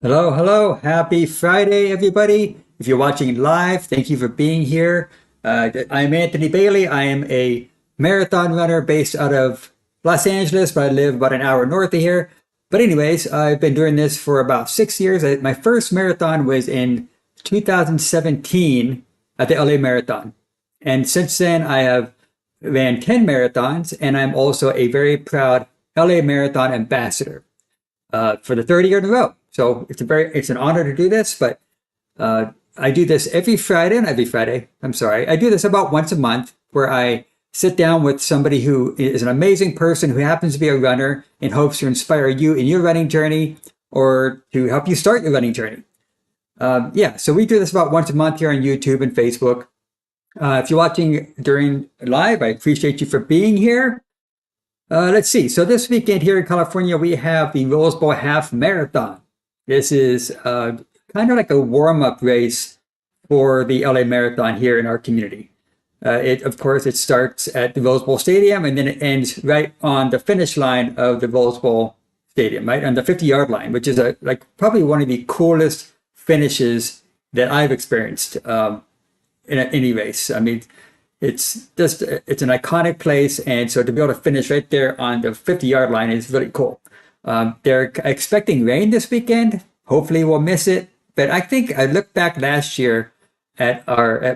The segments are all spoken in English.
Hello, hello. Happy Friday, everybody. If you're watching live, thank you for being here. I'm Anthony Bailey. I am a marathon runner based out of Los Angeles, but I live about an hour north of here. But anyways, I've been doing this for about 6 years. My first marathon was in 2017 at the LA Marathon. And since then, I have ran 10 marathons, and I'm also a very proud LA Marathon ambassador for the third year in a row. So it's an honor to do this, but I do this every Friday and every Friday. I'm sorry. I do this about once a month where I sit down with somebody who is an amazing person who happens to be a runner in hopes to inspire you in your running journey or to help you start your running journey. So we do this about once a month here on YouTube and Facebook. If you're watching during live, I appreciate you for being here. Let's see. So this weekend here in California, we have the Rose Bowl Half Marathon. This is kind of like a warm-up race for the LA Marathon here in our community. Of course, it starts at the Rose Bowl Stadium and then it ends right on the finish line of the Rose Bowl Stadium, right on the 50-yard line, which is probably one of the coolest finishes that I've experienced in any race. I mean, it's an iconic place, and so to be able to finish right there on the 50-yard line is really cool. They're expecting rain this weekend. Hopefully we'll miss it. But I think I looked back last year at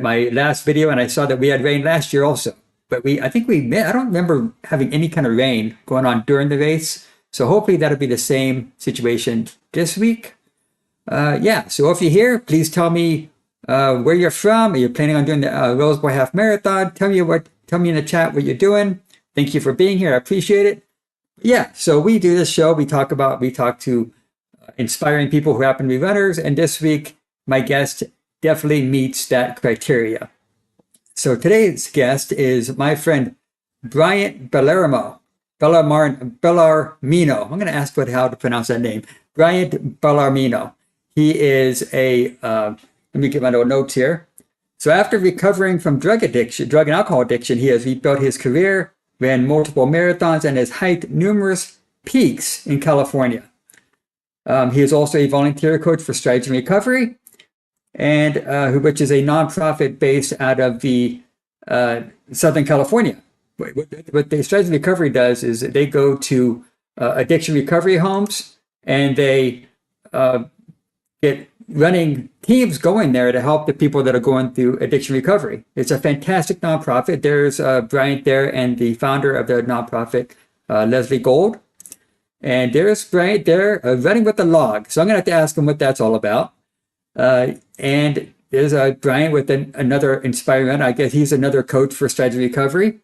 my last video and I saw that we had rain last year also. But I don't remember having any kind of rain going on during the race. So hopefully that'll be the same situation this week. So if you're here, please tell me where you're from. Are you planning on doing the Rose Bowl Half Marathon? Tell me in the chat what you're doing. Thank you for being here. I appreciate it. Yeah, so we do this show. We talk to inspiring people who happen to be runners, and this week my guest definitely meets that criteria. So today's guest is my friend Bryant Belarmino. I'm going to ask how to pronounce that name. Bryant Belarmino. He is let me get my little notes here. So after recovering from drug and alcohol addiction, he has rebuilt his career, ran multiple marathons, and has hiked numerous peaks in California. He is also a volunteer coach for Strides in Recovery, and which is a nonprofit based out of the Southern California. What the Strides in Recovery does is they go to addiction recovery homes, and they get running teams going there to help the people that are going through addiction recovery. It's a fantastic nonprofit. There's Bryant there and the founder of the nonprofit, Leslie Gold. And there's Bryant there running with the log. So I'm going to have to ask him what that's all about. And there's Bryant with another inspiring runner. I guess he's another coach for Strides in Recovery.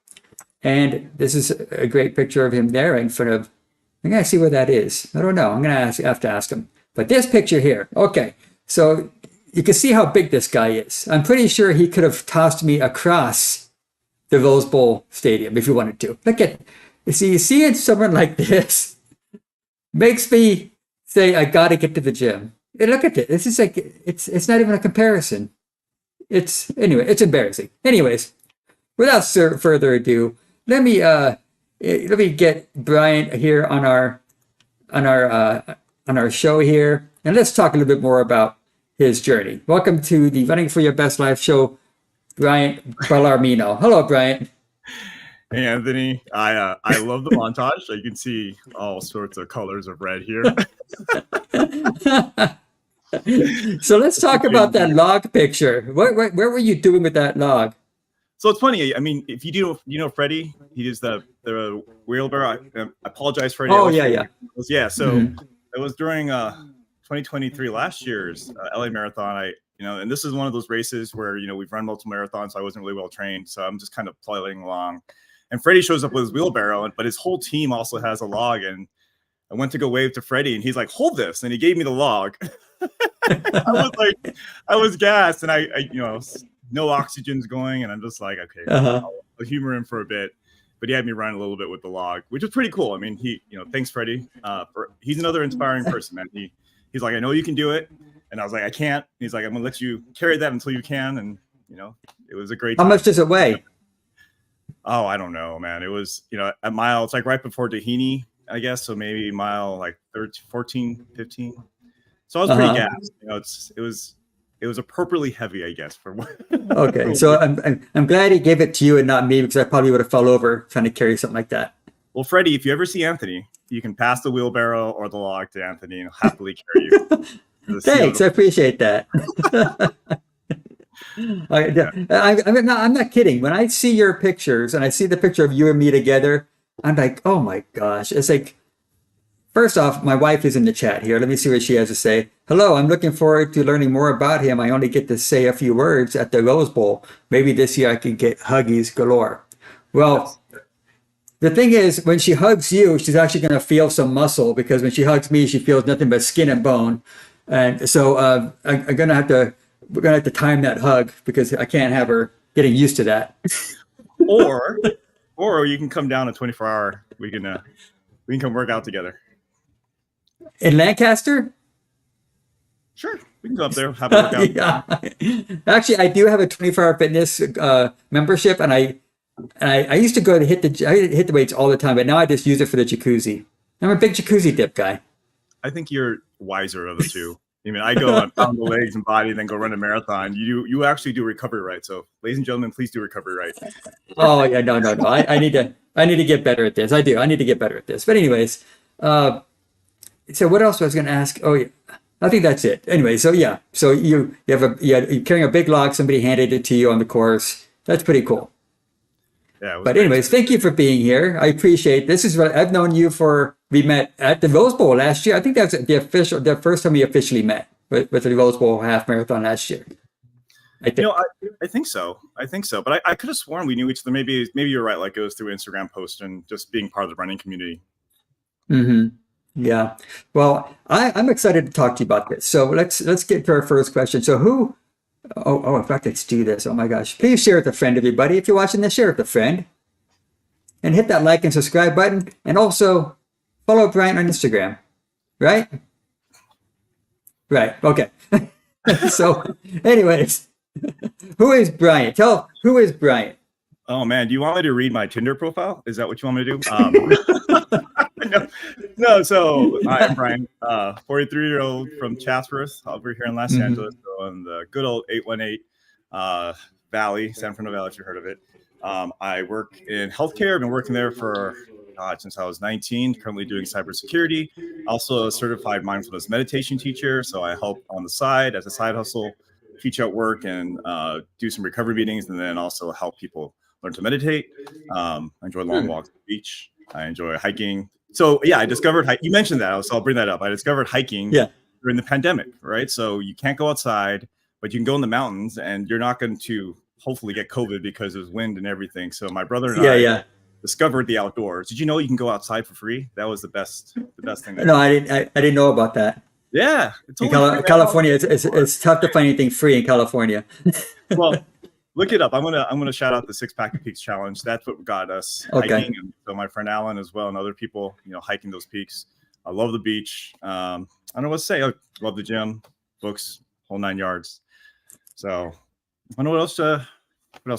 And this is a great picture of him there in front of, I'm going to see where that is. I don't know. I'm going to have to ask him. But this picture here, okay. So you can see how big this guy is. I'm pretty sure he could have tossed me across the Rose Bowl Stadium if he wanted to. Seeing someone like this makes me say, I got to get to the gym. And look at it. This is it's not even a comparison. It's embarrassing. Anyways, without further ado, let me get Bryant here on our show here, and let's talk a little bit more about his journey. Welcome to the Running for Your Best Life show, Bryant Belarmino. Hello, Bryant. Hey, Anthony. I love the montage. So you can see all sorts of colors of red here. So let's talk about that log picture. Where were you doing with that log? So it's funny. I mean, if you know Freddie, he is the wheelbarrow. I apologize, Freddie. Yeah. So it was during 2023 last year's LA Marathon. And this is one of those races where we've run multiple marathons, so I wasn't really well trained, so I'm just kind of plodding along. And Freddie shows up with his wheelbarrow, but his whole team also has a log. And I went to go wave to Freddie, and he's like, "Hold this," and he gave me the log. I was gassed, and I no oxygen's going, and I'm just like, okay, I'll humor him for a bit. But he had me run a little bit with the log, which was pretty cool. I mean, thanks, Freddie. He's another inspiring person, man. He's like, I know you can do it. And I was like, I can't. He's like, I'm going to let you carry that until you can. And, it was a great time. How much does it weigh? Oh, I don't know, man. It was, a mile. It's like right before Tahini, I guess. So maybe mile like 13, 14, 15. So I was pretty gassed. You know, it was appropriately heavy, I guess. For Okay, so I'm glad he gave it to you and not me, because I probably would have fell over trying to carry something like that. Well, Freddie, if you ever see Anthony, you can pass the wheelbarrow or the log to Anthony and he'll happily carry you. Thanks, I appreciate that. I'm not kidding. When I see your pictures and I see the picture of you and me together, I'm like, oh my gosh. It's like, first off, my wife is in the chat here. Let me see what she has to say. Hello, I'm looking forward to learning more about him. I only get to say a few words at the Rose Bowl. Maybe this year I can get huggies galore. Well, the thing is, when she hugs you, she's actually going to feel some muscle, because when she hugs me, she feels nothing but skin and bone. And so we're going to have to time that hug, because I can't have her getting used to that. Or you can come down a 24-hour. We can come work out together. In Lancaster? Sure, we can go up there, have a workout. Yeah. Actually, I do have a 24-hour fitness membership, and I used to go to hit the weights all the time, but now I just use it for the jacuzzi. I'm a big jacuzzi dip guy. I think you're wiser of the two. I mean, I go and pound the legs and body, then go run a marathon. You actually do recovery right. So, ladies and gentlemen, please do recovery right. Oh yeah, no. I need to get better at this. I do. I need to get better at this. But anyways, so what else was I going to ask? Oh yeah, I think that's it. Anyway, so yeah, so you're carrying a big log. Somebody handed it to you on the course. That's pretty cool. Yeah. But anyways, thank you for being here. I appreciate this. Is what I've known you for. We met at the Rose Bowl last year. I think that's the first time we officially met with the Rose Bowl half marathon last year. I think so. But I could have sworn we knew each other. Maybe you're right. Like it was through Instagram post and just being part of the running community. Mm-hmm. Yeah. Well, I'm excited to talk to you about this. So let's get to our first question. So who? Oh, in fact, let's do this. Oh my gosh! Please share with a friend, everybody. If you're watching this, share with a friend, and hit that like and subscribe button, and also follow Bryant on Instagram. Right? Right. Okay. So, anyways, who is Bryant? Who is Bryant? Oh man, do you want me to read my Tinder profile? Is that what you want me to do? No. So I'm Brian, 43-year-old from Chatsworth, over here in Los Angeles, so in the good old 818 Valley, San Fernando Valley, if you heard of it. I work in healthcare. I've been working there for since I was 19. Currently doing cybersecurity. Also a certified mindfulness meditation teacher. So I help on the side as a side hustle, teach at work and do some recovery meetings, and then also help people learn to meditate. I enjoy long walks at the beach. I enjoy hiking. So yeah, I discovered, you mentioned that, so I'll bring that up. I discovered hiking during the pandemic, right? So you can't go outside, but you can go in the mountains and you're not going to hopefully get COVID because there's wind and everything. So my brother and I discovered the outdoors. Did you know you can go outside for free? That was the best thing. No, I didn't know about that. Yeah. It's in California, it's tough to find anything free in California. Well, look it up. I'm gonna shout out the 6 Pack of Peaks challenge. That's what got us hiking. And so my friend Alan as well and other people, hiking those peaks. I love the beach. I don't know what to say. I love the gym, books, whole 9 yards. So I don't know what else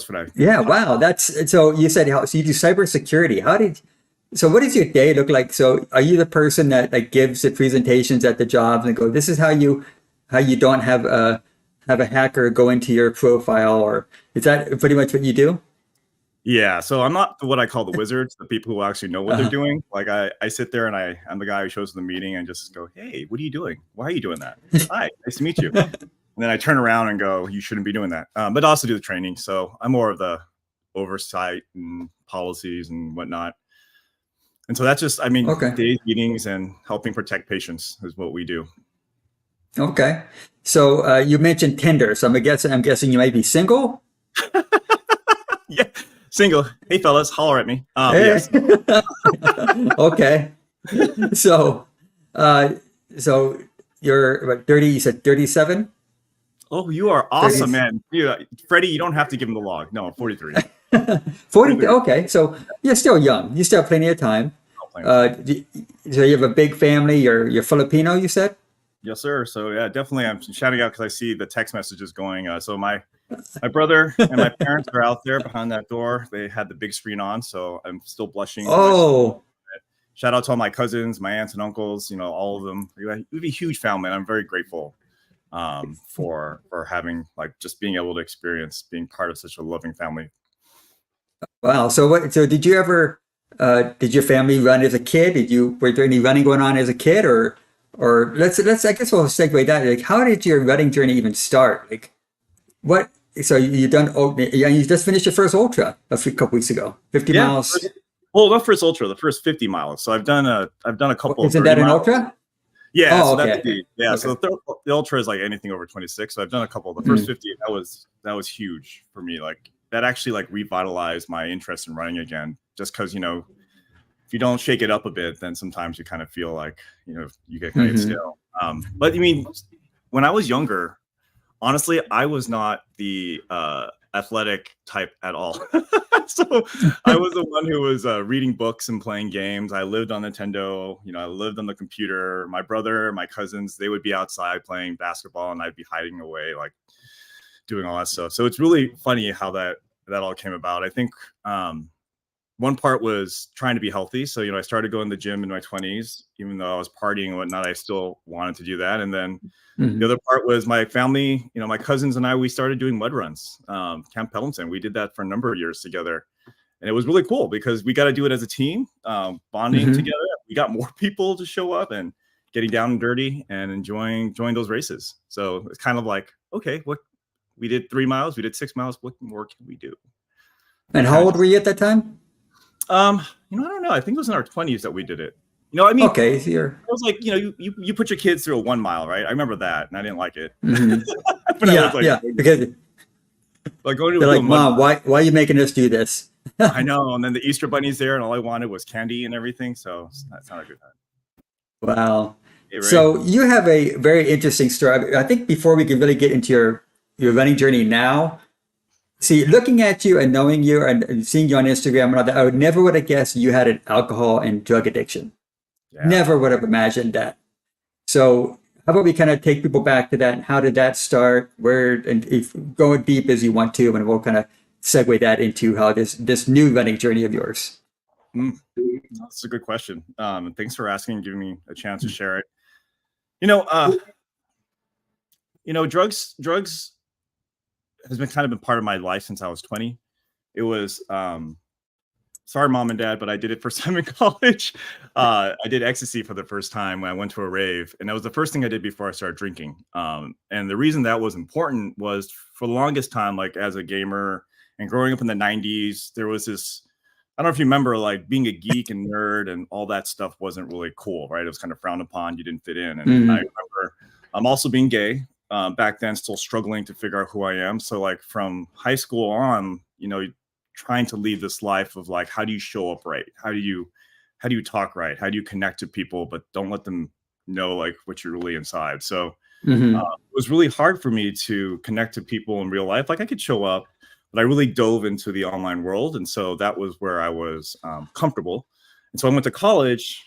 would I? Yeah, wow. That's so you said so you do cybersecurity. So what does your day look like? So are you the person that gives the presentations at the jobs and go, this is how you don't have a hacker go into your profile, or is that pretty much what you do? Yeah. So I'm not what I call the wizards, the people who actually know what they're doing. Like I sit there and I'm the guy who shows the meeting and just go, hey, what are you doing? Why are you doing that? Hi, nice to meet you. And then I turn around and go, you shouldn't be doing that. But also do the training. So I'm more of the oversight and policies and whatnot. And so that's just, daily meetings and helping protect patients is what we do. Okay. So you mentioned Tinder. So I'm guessing you might be single? Yeah, single. Hey, fellas, holler at me. Hey. Yes. Okay. So you're what, 30, you said 37? Oh, you are awesome, 30. Man. Freddie, you don't have to give him the log. No, 43. 43. Okay. So you're still young. You still have plenty of time. So you have a big family. You're Filipino, you said? Yes, sir. So yeah, definitely. I'm shouting out because I see the text messages going. So my brother and my parents are out there behind that door. They had the big screen on, so I'm still blushing. Oh, shout out to all my cousins, my aunts and uncles, you know, all of them. We have a huge family, and I'm very grateful for having like just being able to experience being part of such a loving family. Wow. So what? So did you ever? Did your family run as a kid? Were there any running going on as a kid, or let's I guess we'll segue that. Like, how did your running journey even start? Like, what? So you done? Oh, yeah, you just finished your first ultra couple weeks ago, 50 Yeah. miles. Well, not first ultra, the first 50 miles. So I've done a couple. Isn't that an ultra? Yeah. Oh, so okay. Yeah. So the ultra is like anything over 26. So I've done a couple. The first 50, that was huge for me. Like that actually like revitalized my interest in running again. Just because, you know, if you don't shake it up a bit, then sometimes you kind of feel like, you know, you get kind of stale. But I mean, when I was younger, honestly, I was not the athletic type at all. So I was the one who was reading books and playing games. I lived on Nintendo, you know, I lived on the computer. My brother, my cousins, they would be outside playing basketball and I'd be hiding away, like doing all that stuff. So it's really funny how that all came about. I think one part was trying to be healthy. So, you know, I started going to the gym in my 20s, even though I was partying and whatnot, I still wanted to do that. And then the other part was my family, you know, my cousins and I, we started doing mud runs, Camp Pendleton. We did that for a number of years together. And it was really cool because we got to do it as a team, bonding together. We got more people to show up and getting down and dirty and enjoying those races. So it's kind of like, okay, what we did 3 miles, we did 6 miles. What more can we do? And how old were you at that time? You know, I don't know. I think it was in our 20s that we did it. You know, I mean, okay, so I was like, you know, you put your kids through a 1 mile, right? I remember that, and I didn't like it. Yeah, because like going to they're like, Mom, why are you making us do this? I know, and then the Easter bunny's there, and all I wanted was candy and everything. So that's not a good time. Wow. Hey, so you have a very interesting story. I think before we can really get into your running journey now, see, looking at you and knowing you and seeing you on Instagram and all that, I would have guessed you had an alcohol and drug addiction. Yeah. Never would have imagined that. So how about we kind of take people back to that and how did that start? Where, and if going deep as you want to, and we'll kind of segue that into how this new running journey of yours. That's a good question. And thanks for asking and giving me a chance to share it. You know, drugs has been kind of been part of my life since I was 20. It was, sorry, Mom and Dad, but I did it first time in college. I did ecstasy for the first time when I went to a rave. And that was the first thing I did before I started drinking. And the reason that was important was for the longest time, like as a gamer and growing up in the 90s, there was this, I don't know if you remember, like being a geek and nerd and all that stuff wasn't really cool, right? It was kind of frowned upon. You didn't fit in. And I remember I'm also being gay. Back then, still struggling to figure out who I am. So like from high school on, you know, trying to lead this life of like, how do you show up right? How do you talk right? How do you connect to people, but don't let them know like what you're really inside? So it was really hard for me to connect to people in real life. Like I could show up, but I really dove into the online world. And so that was where I was comfortable. And so I went to college.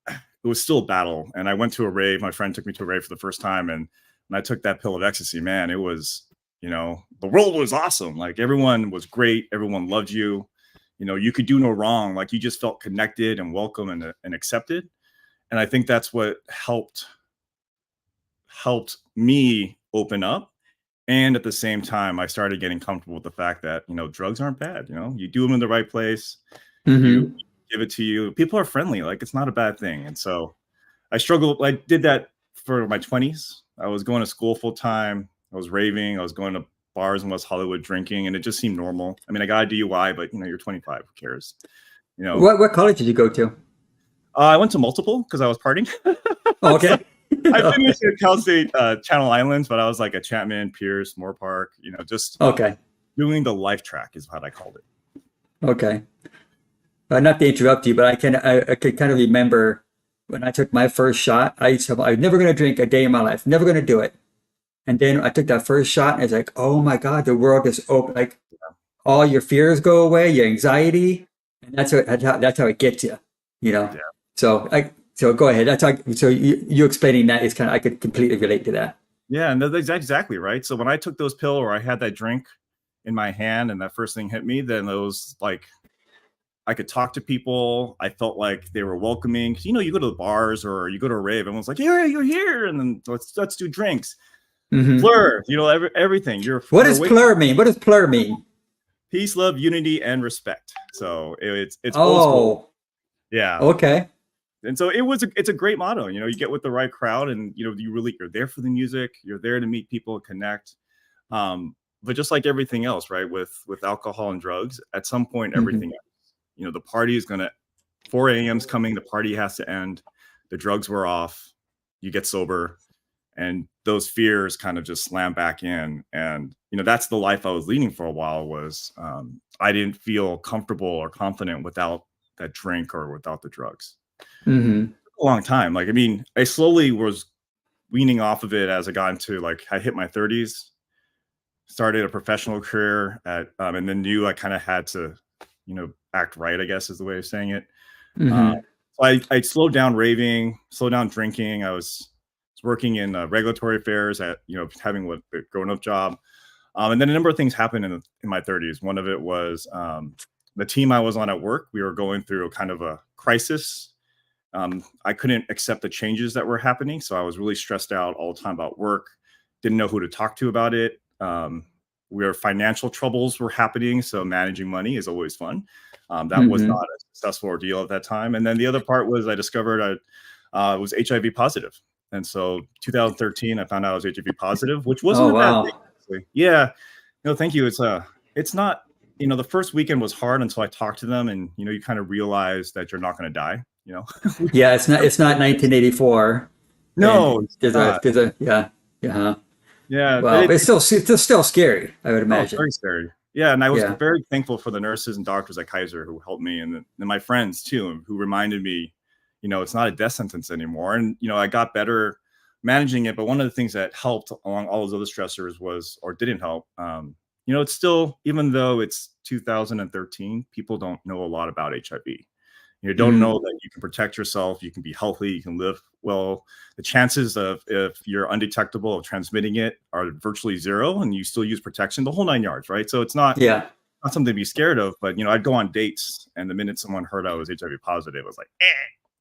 It was still a battle. And I went to a rave. My friend took me to a rave for the first time. And when I took that pill of ecstasy, man, it was, you know, the world was awesome. Like everyone was great. Everyone loved you. You know, you could do no wrong. Like you just felt connected and welcome and accepted. And I think that's what helped me open up. And at the same time, I started getting comfortable with the fact that, you know, drugs aren't bad. You know, you do them in the right place. You give it to you. People are friendly. Like it's not a bad thing. And so I struggled. I did that for my 20s. I was going to school full time. I was raving. I was going to bars in West Hollywood drinking, and it just seemed normal. I mean, I got a DUI, but you know, you're 25. Who cares? You know. What college did you go to? I went to multiple because I was partying. Oh, okay. I finished at Cal State Channel Islands, but I was like at Chapman, Pierce, Moore Park. You know, just doing the life track is what I called it. Okay. Not to interrupt you, but I can kind of remember. When I took my first shot, I was never going to drink a day in my life, never going to do it. And then I took that first shot and it's like, oh my God, the world is open. Like all your fears go away, your anxiety. And that's how it gets you, you know? Yeah. So go ahead. So you explaining that is kind of, I could completely relate to that. Yeah, and that's exactly right. So when I took those pills or I had that drink in my hand and that first thing hit me, then it was like, I could talk to people. I felt like they were welcoming. You know, you go to the bars or you go to a rave, everyone's like, "Yeah, you're here," and then let's do drinks. Mm-hmm. Plur, you know, everything. What You're does waiting. plur mean? What does plur mean? Peace, love, unity, and respect. So it's old school. Oh, Yeah. okay. And so it's a great motto. You know, you get with the right crowd, and you know, you're there for the music, you're there to meet people, connect. But just like everything else, right? With alcohol and drugs, at some point, Mm-hmm. everything else. You know, the party is gonna 4 a.m.'s coming, the party has to end, the drugs were off, you get sober, and those fears kind of just slam back in. And you know, that's the life I was leading for a while. Was I didn't feel comfortable or confident without that drink or without the drugs. Mm-hmm. A long time. Like, I mean, I slowly was weaning off of it as I got into, like, I hit my 30s, started a professional career at, and then knew I kind of had to, you know, act right, I guess is the way of saying it. Uh, Mm-hmm. so I slowed down raving, slowed down drinking. I was working in regulatory affairs at, you know, having what a grown up job. And then a number of things happened in my 30s. One of it was the team I was on at work. We were going through a kind of a crisis. I couldn't accept the changes that were happening. So I was really stressed out all the time about work, didn't know who to talk to about it. Where financial troubles were happening. So managing money is always fun. That was Mm-hmm. not a successful ordeal at that time. And then the other part was I discovered I was HIV positive. And so 2013, I found out I was HIV positive, which wasn't Oh, a bad thing, wow. actually. Yeah. No, thank you. It's not, you know, the first weekend was hard until I talked to them, and, you know, you kind of realize that you're not going to die, you know? Yeah, it's not 1984, No, and it's not. yeah, yeah. Yeah, but Well, it's still scary, I would oh, it's imagine. very scary. Yeah, and I was Yeah. very thankful for the nurses and doctors at Kaiser who helped me, and my friends too, who reminded me, you know, it's not a death sentence anymore. And you know, I got better managing it. But one of the things that helped along all those other stressors was, or didn't help, you know, it's still, even though it's 2013, people don't know a lot about HIV. You don't Mm-hmm. know that you can protect yourself, you can be healthy, you can live well. The chances of, if you're undetectable, of transmitting it are virtually zero, and you still use protection, the whole 9 yards, right? So it's Yeah. not something to be scared of. But you know, I'd go on dates, and the minute someone heard I was HIV positive, I was like,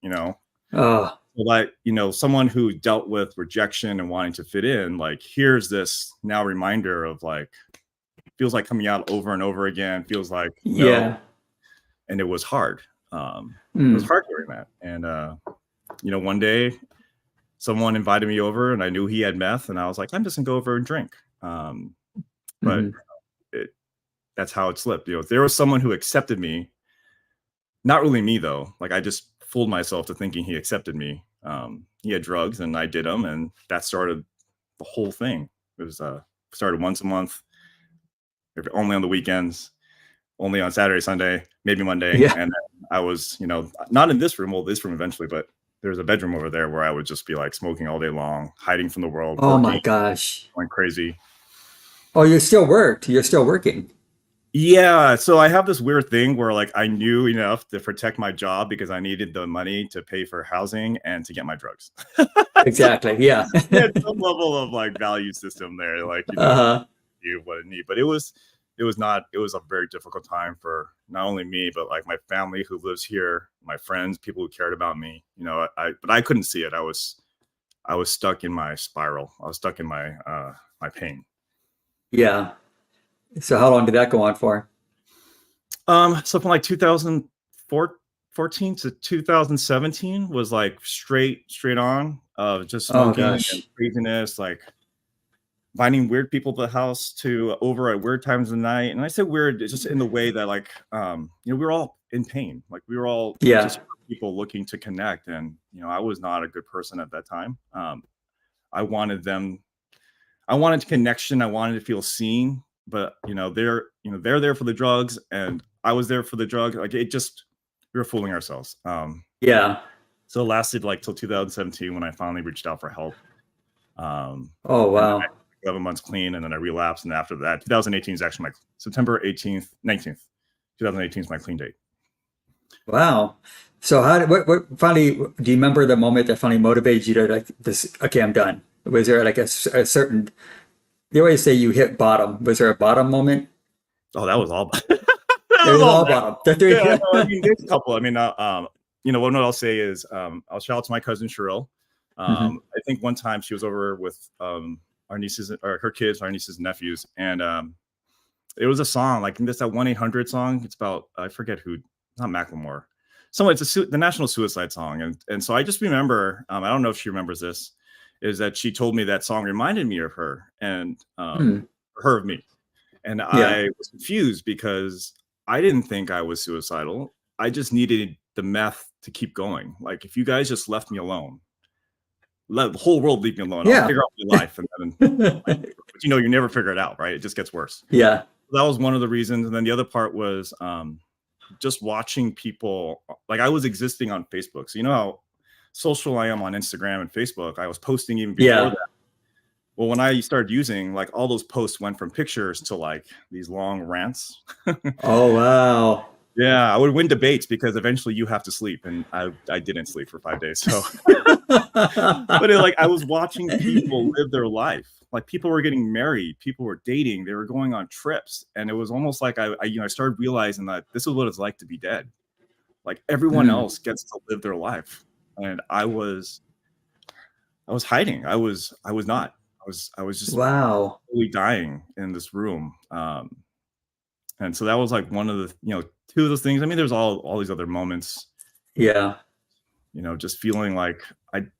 you know. Oh, So like, you know, someone who dealt with rejection and wanting to fit in, like, here's this now reminder of, like, feels like coming out over and over again, feels like no. yeah. And it was hard. It was Mm. hard hearing that. And you know, one day someone invited me over, and I knew he had meth, and I was like, I'm just gonna go over and drink. But Mm-hmm. it, that's how it slipped. You know, there was someone who accepted me, not really me though. Like, I just fooled myself to thinking he accepted me. He had drugs, and I did them, and that started the whole thing. It was started once a month, only on the weekends, only on Saturday, Sunday, maybe Monday. Yeah. And I was, you know, not in this room, well, this room eventually, but there's a bedroom over there where I would just be like smoking all day long, hiding from the world, Oh my working, gosh. going crazy. Oh, you still worked. You're still working. Yeah. So I have this weird thing where, like, I knew enough to protect my job because I needed the money to pay for housing and to get my drugs. So Exactly. Yeah. we had some level of, like, value system there, like, you know, Uh-huh. you what I need. But it was a very difficult time for not only me, but like my family who lives here, my friends, people who cared about me. You know, but I couldn't see it. I was stuck in my spiral. I was stuck in my pain. Yeah. So how long did that go on for? So from like 2014 to 2017 was like straight on of just Oh smoking and gosh. craziness, like finding weird people at the house to over at weird times of the night. And I say weird, it's just in the way that, like, you know, we were all in pain. Like, we were all Yeah. just people looking to connect. And, you know, I was not a good person at that time. I wanted them, I wanted connection. I wanted to feel seen, but they're there for the drugs, and I was there for the drug. Like, it just, we were fooling ourselves. Yeah. So it lasted like till 2017 when I finally reached out for help. Oh And then I wow. 11 months clean, and then I relapsed. And after that, 2018 is actually my September 18th, 19th, 2018 is my clean date. Wow. So how did what finally do you remember the moment that finally motivated you to like this? Okay, I'm done. Was there like a certain? They always say you hit bottom. Was there a bottom moment? Oh, that was all. It was all about them. The three. Yeah, no, I mean, there's a couple. I mean, what I'll say is, I'll shout out to my cousin Cheryl. I think one time she was over with our nieces or her kids, our nieces and nephews, and it was a song like this, that 1-800 song. It's about, I forget who, not Macklemore. Someone, it's the national suicide song. And so I just remember, I don't know if she remembers this, is that she told me that song reminded me of her and her of me. And I was confused because I didn't think I was suicidal. I just needed the meth to keep going. Like, if you guys just left me alone, let the whole world leave me alone. I'll figure out my life. And then, but you never figure it out, right? It just gets worse. Yeah. That was one of the reasons. And then the other part was just watching people. Like, I was existing on Facebook. So you know how social I am on Instagram and Facebook. I was posting even before that. Well, when I started using, like, all those posts went from pictures to like these long rants. Oh, wow. Yeah, I would win debates because eventually you have to sleep, and I didn't sleep for 5 days. So, but I was watching people live their life. Like, people were getting married, people were dating, they were going on trips, and it was almost like I started realizing that this is what it's like to be dead. Like, everyone else gets to live their life, and I was hiding. I was not. I was just really dying in this room. And so that was like one of the, two of those things. I mean, there's all these other moments. Yeah. Just feeling like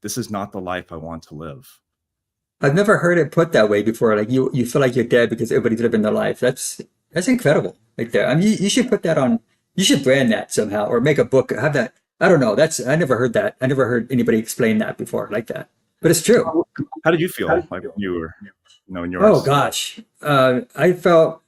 this is not the life I want to live. I've never heard it put that way before. Like, you feel like you're dead because everybody's living their life. That's incredible. Like, there. I mean, you should put that on. You should brand that somehow or make a book. Have that. I don't know. I never heard that. I never heard anybody explain that before like that. But it's true. How did you feel like when you were, in yours? Oh gosh, I felt.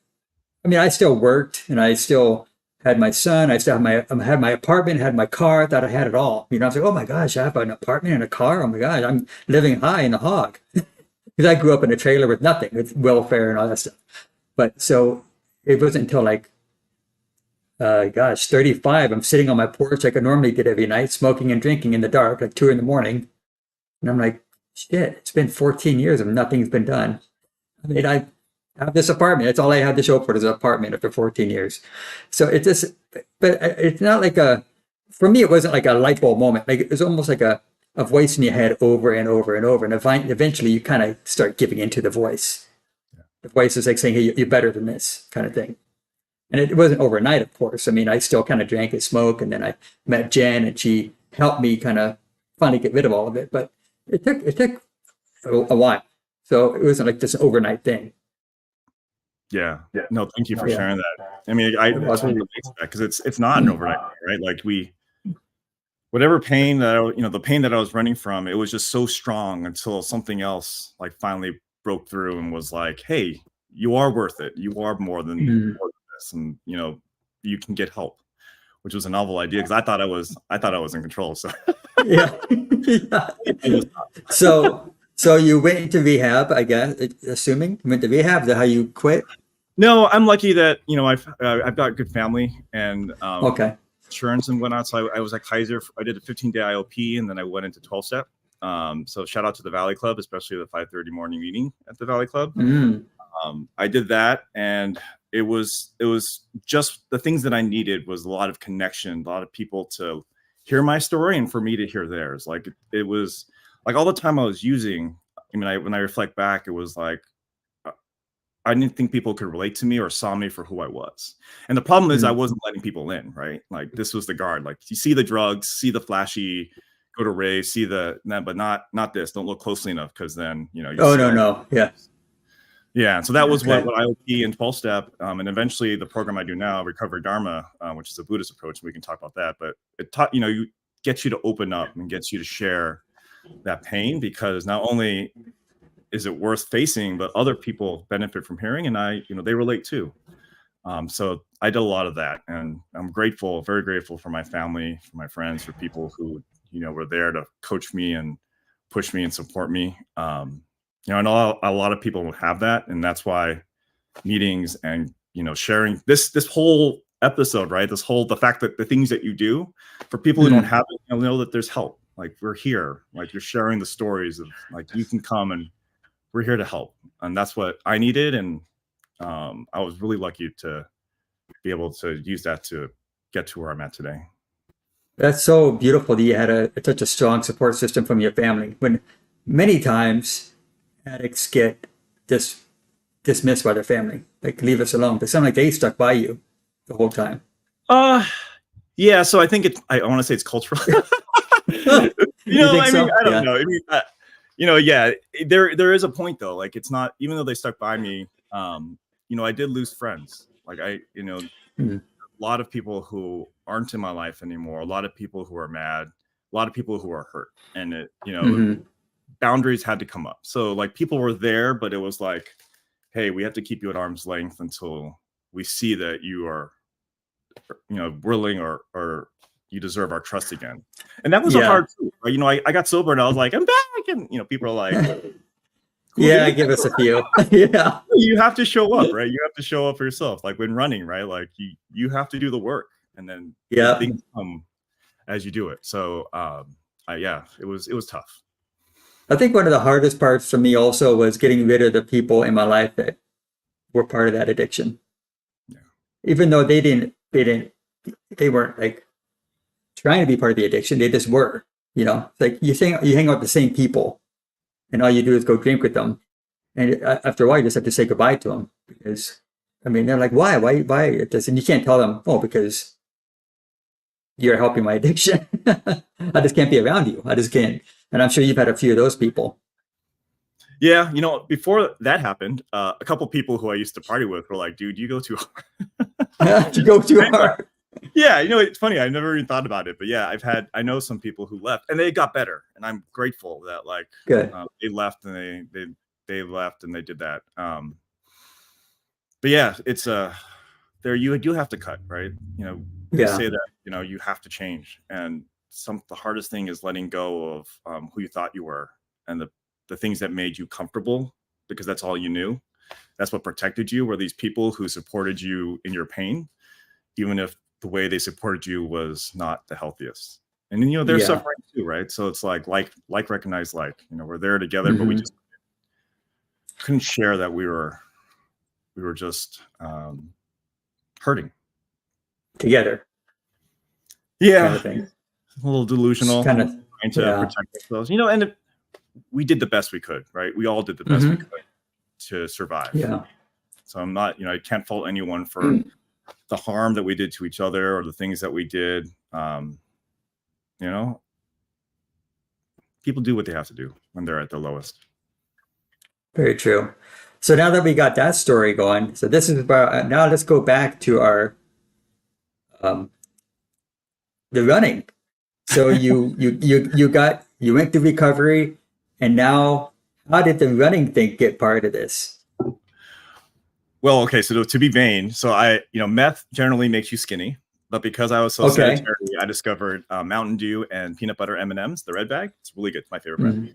I mean, I still worked, and I still had my son. I still had my apartment, had my car. I thought I had it all. I was like, oh my gosh, I have an apartment and a car. Oh my gosh, I'm living high in the hog. Because I grew up in a trailer with nothing, with welfare and all that stuff. But so it wasn't until like, 35. I'm sitting on my porch like I normally did every night, smoking and drinking in the dark, like 2 a.m. And I'm like, shit, it's been 14 years and nothing's been done. I mean, I have this apartment. That's all I had to show for is an apartment after 14 years. So it just, but it's not like for me, it wasn't like a light bulb moment. Like, it was almost like a voice in your head over and over and over. And eventually you kind of start giving into the voice. The voice is like saying, hey, you're better than this kind of thing. And it wasn't overnight, of course. I mean, I still kind of drank and smoked. And then I met Jen and she helped me kind of finally get rid of all of it. But it took a while. So it wasn't like this overnight thing. Yeah. No, thank you for sharing that. I mean, I totally relate to that because it's not an overnight thing, right? Like, whatever pain that the pain that I was running from, it was just so strong until something else like finally broke through and was like, hey, you are worth it. You are more than this, and you can get help, which was a novel idea because I thought I was in control. So yeah. So you went into rehab, I guess, assuming you went to rehab. Is that how you quit? No, I'm lucky that I've got good family and insurance and whatnot. So I was at Kaiser. I did a 15-day IOP and then I went into 12-step. So shout out to the Valley Club, especially the 5:30 morning meeting at the Valley Club. I did that, and it was just the things that I needed was a lot of connection, a lot of people to hear my story and for me to hear theirs. Like, it was like all the time I was using. I mean, when I reflect back, it was like I didn't think people could relate to me or saw me for who I was. And the problem is I wasn't letting people in, right? Like, this was the guard. Like, you see the drugs, see the flashy, go to raves, see but not this. Don't look closely enough because then no. Yeah. And so that was what IOP and 12-step, and eventually the program I do now, Recovery Dharma, which is a Buddhist approach. We can talk about that, but it taught you gets you to open up and gets you to share that pain, because not only is it worth facing, but other people benefit from hearing, and they relate too. So I did a lot of that, and I'm grateful, very grateful for my family, for my friends, for people who, were there to coach me and push me and support me. I know a lot of people have that, and that's why meetings and, sharing this whole episode, right? The fact that the things that you do for people who don't have it, know that there's help. Like, we're here, like, you're sharing the stories of like, you can come and we're here to help. And that's what I needed. And I was really lucky to be able to use that to get to where I'm at today. That's so beautiful that you had such a strong support system from your family. When many times addicts get dismissed by their family, like leave us alone. They sound like they stuck by you the whole time. Yeah. So I think I want to say it's cultural. You think I mean, so? I don't Yeah. know. I mean, yeah. There is a point though. Like it's not, even though they stuck by me. I did lose friends. Like Hmm. a lot of people who aren't in my life anymore. A lot of people who are mad. A lot of people who are hurt. And Hmm. boundaries had to come up. So like people were there, but it was like, hey, we have to keep you at arm's length until we see that you are, willing or you deserve our trust again. And that was a Yeah. hard truth, right? I got sober and I was like, I'm back. And, people are like, who Yeah, did give us a few. Yeah. you have to show up, right? You have to show up for yourself. Like when running, right? Like you have to do the work and then Yeah. things come as you do it. So, it was tough. I think one of the hardest parts for me also was getting rid of the people in my life that were part of that addiction. Yeah. Even though they weren't like trying to be part of the addiction, they just were. It's like you hang out with the same people, and all you do is go drink with them, and after a while, you just have to say goodbye to them because, I mean, they're like, why this? And you can't tell them, oh, because you're helping my addiction. I just can't be around you. I just can't. And I'm sure you've had a few of those people. Yeah, before that happened, a couple people who I used to party with were like, dude, you go too hard. You go too hard. Yeah, it's funny. I never even thought about it, but yeah, I know some people who left and they got better, and I'm grateful that like Good. they left and they left and they did that. But yeah, it's there you do have to cut, right? They say that you have to change, and the hardest thing is letting go of who you thought you were and the things that made you comfortable, because that's all you knew. That's what protected you, were these people who supported you in your pain, even if the way they supported you was not the healthiest. And then, they're suffering too, right? So it's like recognize like, we're there together, but we just couldn't share that we were just hurting together. Yeah. Kind of thing. A little delusional, kind of trying to protect ourselves, and we did the best we could, right? We all did the best we could to survive. Yeah. So I'm not, I can't fault anyone for the harm that we did to each other or the things that we did. People do what they have to do when they're at the lowest. Very true. So now that we got that story going, so this is about, now let's go back to our the running. So you went to recovery, and now how did the running thing get part of this? Well, okay, so to be vain, so meth generally makes you skinny, but because I was so sedentary, I discovered Mountain Dew and peanut butter M&Ms, the red bag. It's really good. It's my favorite brand.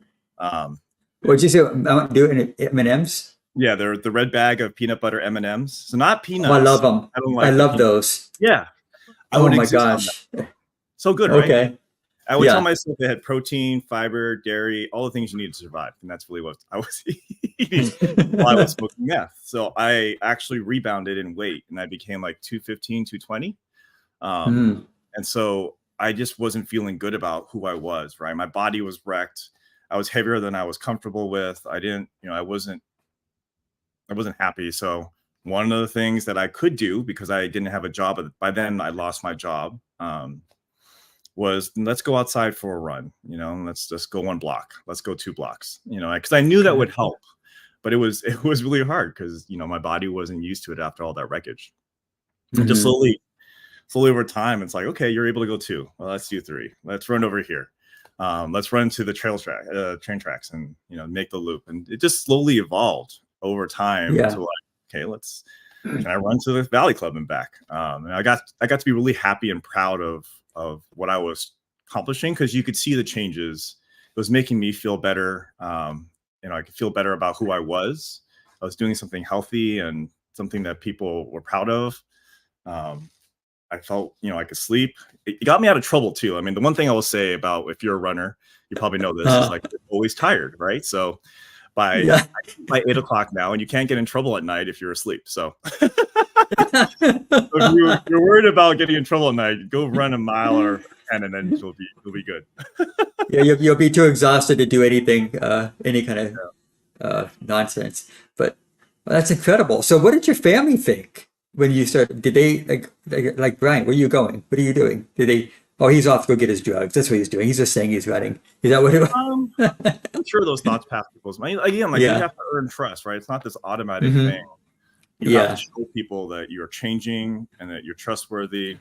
What'd you say? Mountain Dew and M&Ms? Yeah, they're the red bag of peanut butter M&Ms. So not peanuts. Oh, I love them. I love those. Yeah. Oh my gosh. So good, right? Okay. I would tell myself they had protein, fiber, dairy, all the things you need to survive. And that's really what I was eating while I was smoking meth. So I actually rebounded in weight, and I became like 215, 220. And so I just wasn't feeling good about who I was, right? My body was wrecked. I was heavier than I was comfortable with. I wasn't happy. So one of the things that I could do, because I didn't have a job by then, I lost my job, was let's go outside for a run, let's just go 1 block. Let's go 2 blocks, because I knew that would help, but it was really hard because, my body wasn't used to it after all that wreckage. And just slowly over time, it's like, okay, you're able to go 2. Well, let's do 3. Let's run over here. Let's run to the train tracks and, make the loop. And it just slowly evolved over time to like, okay, can I run to the Valley Club and back? And I got to be really happy and proud of what I was accomplishing, because you could see the changes. It was making me feel better. I could feel better about who I was. I was doing something healthy and something that people were proud of. I felt, I could sleep. It got me out of trouble too. I mean, the one thing I will say about, if you're a runner, you probably know this, is like, you're always tired, right? So by 8 o'clock now, and you can't get in trouble at night if you're asleep. So If you're worried about getting in trouble at night, go run a mile or 10, and then you'll be good. Yeah, you'll be too exhausted to do anything, any kind of nonsense. But well, that's incredible. So, what did your family think when you started? Did they like Brian? Where are you going? What are you doing? Did they? Oh, he's off to go get his drugs. That's what he's doing. He's just saying he's running. Is that what it was? I'm sure those thoughts pass people's mind. Again, like you have to earn trust, right? It's not this automatic thing. You have to show people that you're changing and that you're trustworthy.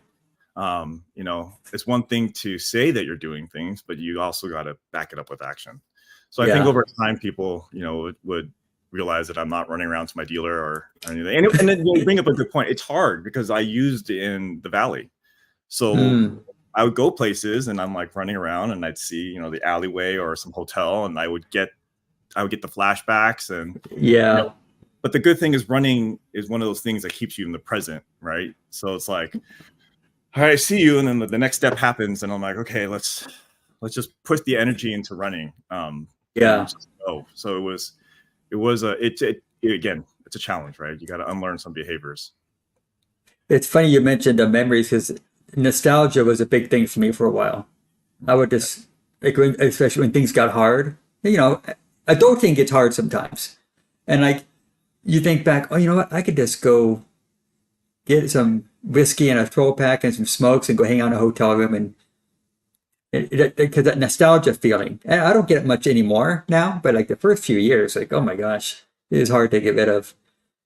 You know, it's one thing to say that you're doing things, but you also got to back it up with action. So I think over time, people, you know, would realize that I'm not running around to my dealer or anything. And then you bring up a good point. It's hard because I used in the Valley. So I would go places and I'm like running around and I'd see, you know, the alleyway or some hotel, and I would get the flashbacks and you know, but the good thing is running is one of those things that keeps you in the present, right? So it's like, all right, I see you, and then the next step happens, and I'm like, okay, let's just put the energy into running. So again, it's a challenge, right? You got to unlearn some behaviors. It's funny you mentioned the memories because nostalgia was a big thing for me for a while. I would just, like, especially when things got hard, you know, adulting gets hard sometimes. And like, you think back, oh, you know what? I could just go get some whiskey and a throw pack and some smokes and go hang out in a hotel room. And because that nostalgia feeling, and I don't get it much anymore now, but like the first few years, like, oh my gosh, it is hard to get rid of.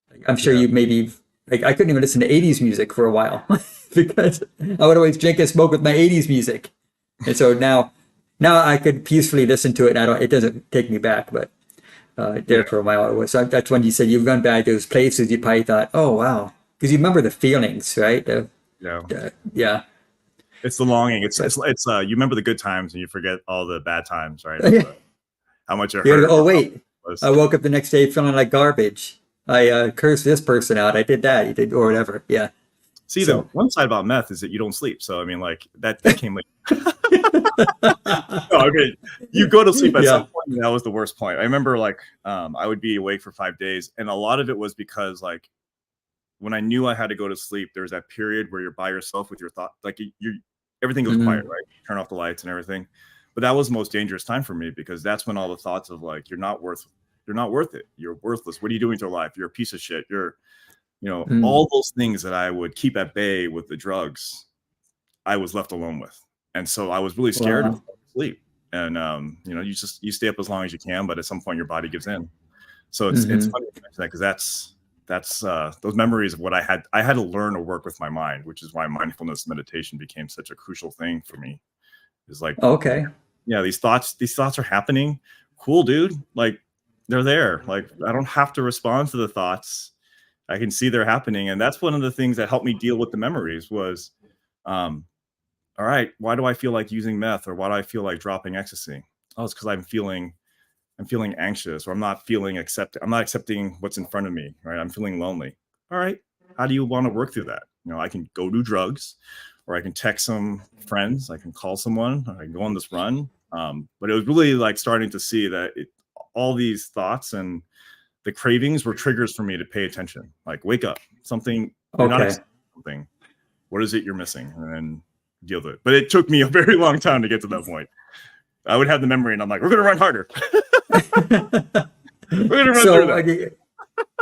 Like, I'm sure you maybe, like, I couldn't even listen to 80s music for a while because I would always drink and smoke with my 80s music. And so now I could peacefully listen to it, and it doesn't take me back, but there for a while it was. So that's when you said you've gone back to those places you probably thought, oh wow, because you remember the feelings, right? Yeah. It's the longing. It's you remember the good times and you forget all the bad times, right? How much it hurt. Oh wait, I woke up the next day feeling like garbage. I cursed this person out. I did that. You did, or whatever. Yeah. See, the one side about meth is that you don't sleep. So I mean, like that came late. No, okay, you go to sleep at some point. And that was the worst point. I remember, like, I would be awake for 5 days, and a lot of it was because, like, when I knew I had to go to sleep, there was that period where you're by yourself with your thought, like everything goes quiet, right? You turn off the lights and everything. But that was the most dangerous time for me because that's when all the thoughts of like you're not worth it, you're worthless. What are you doing to your life? You're a piece of shit. You're, you know, all those things that I would keep at bay with the drugs, I was left alone with. And so I was really scared to sleep. And you know, you stay up as long as you can, but at some point your body gives in. So it's funny to mention that because that's those memories of what I had to learn to work with my mind, which is why mindfulness meditation became such a crucial thing for me. Is like, yeah, these thoughts are happening. Cool, dude. Like they're there. Like I don't have to respond to the thoughts. I can see they're happening. And that's one of the things that helped me deal with the memories was, all right, why do I feel like using meth, or why do I feel like dropping ecstasy? Oh, it's because I'm feeling anxious, or I'm not accepting what's in front of me, right? I'm feeling lonely. All right, how do you want to work through that? You know, I can go do drugs, or I can text some friends, I can call someone, or I can go on this run. But it was really like starting to see that all these thoughts and the cravings were triggers for me to pay attention. Like, wake up, something, you're not accepting something. What is it you're missing? And then deal with it. But it took me a very long time to get to that point. I would have the memory and I'm like, we're going to run harder. We're going to run through that.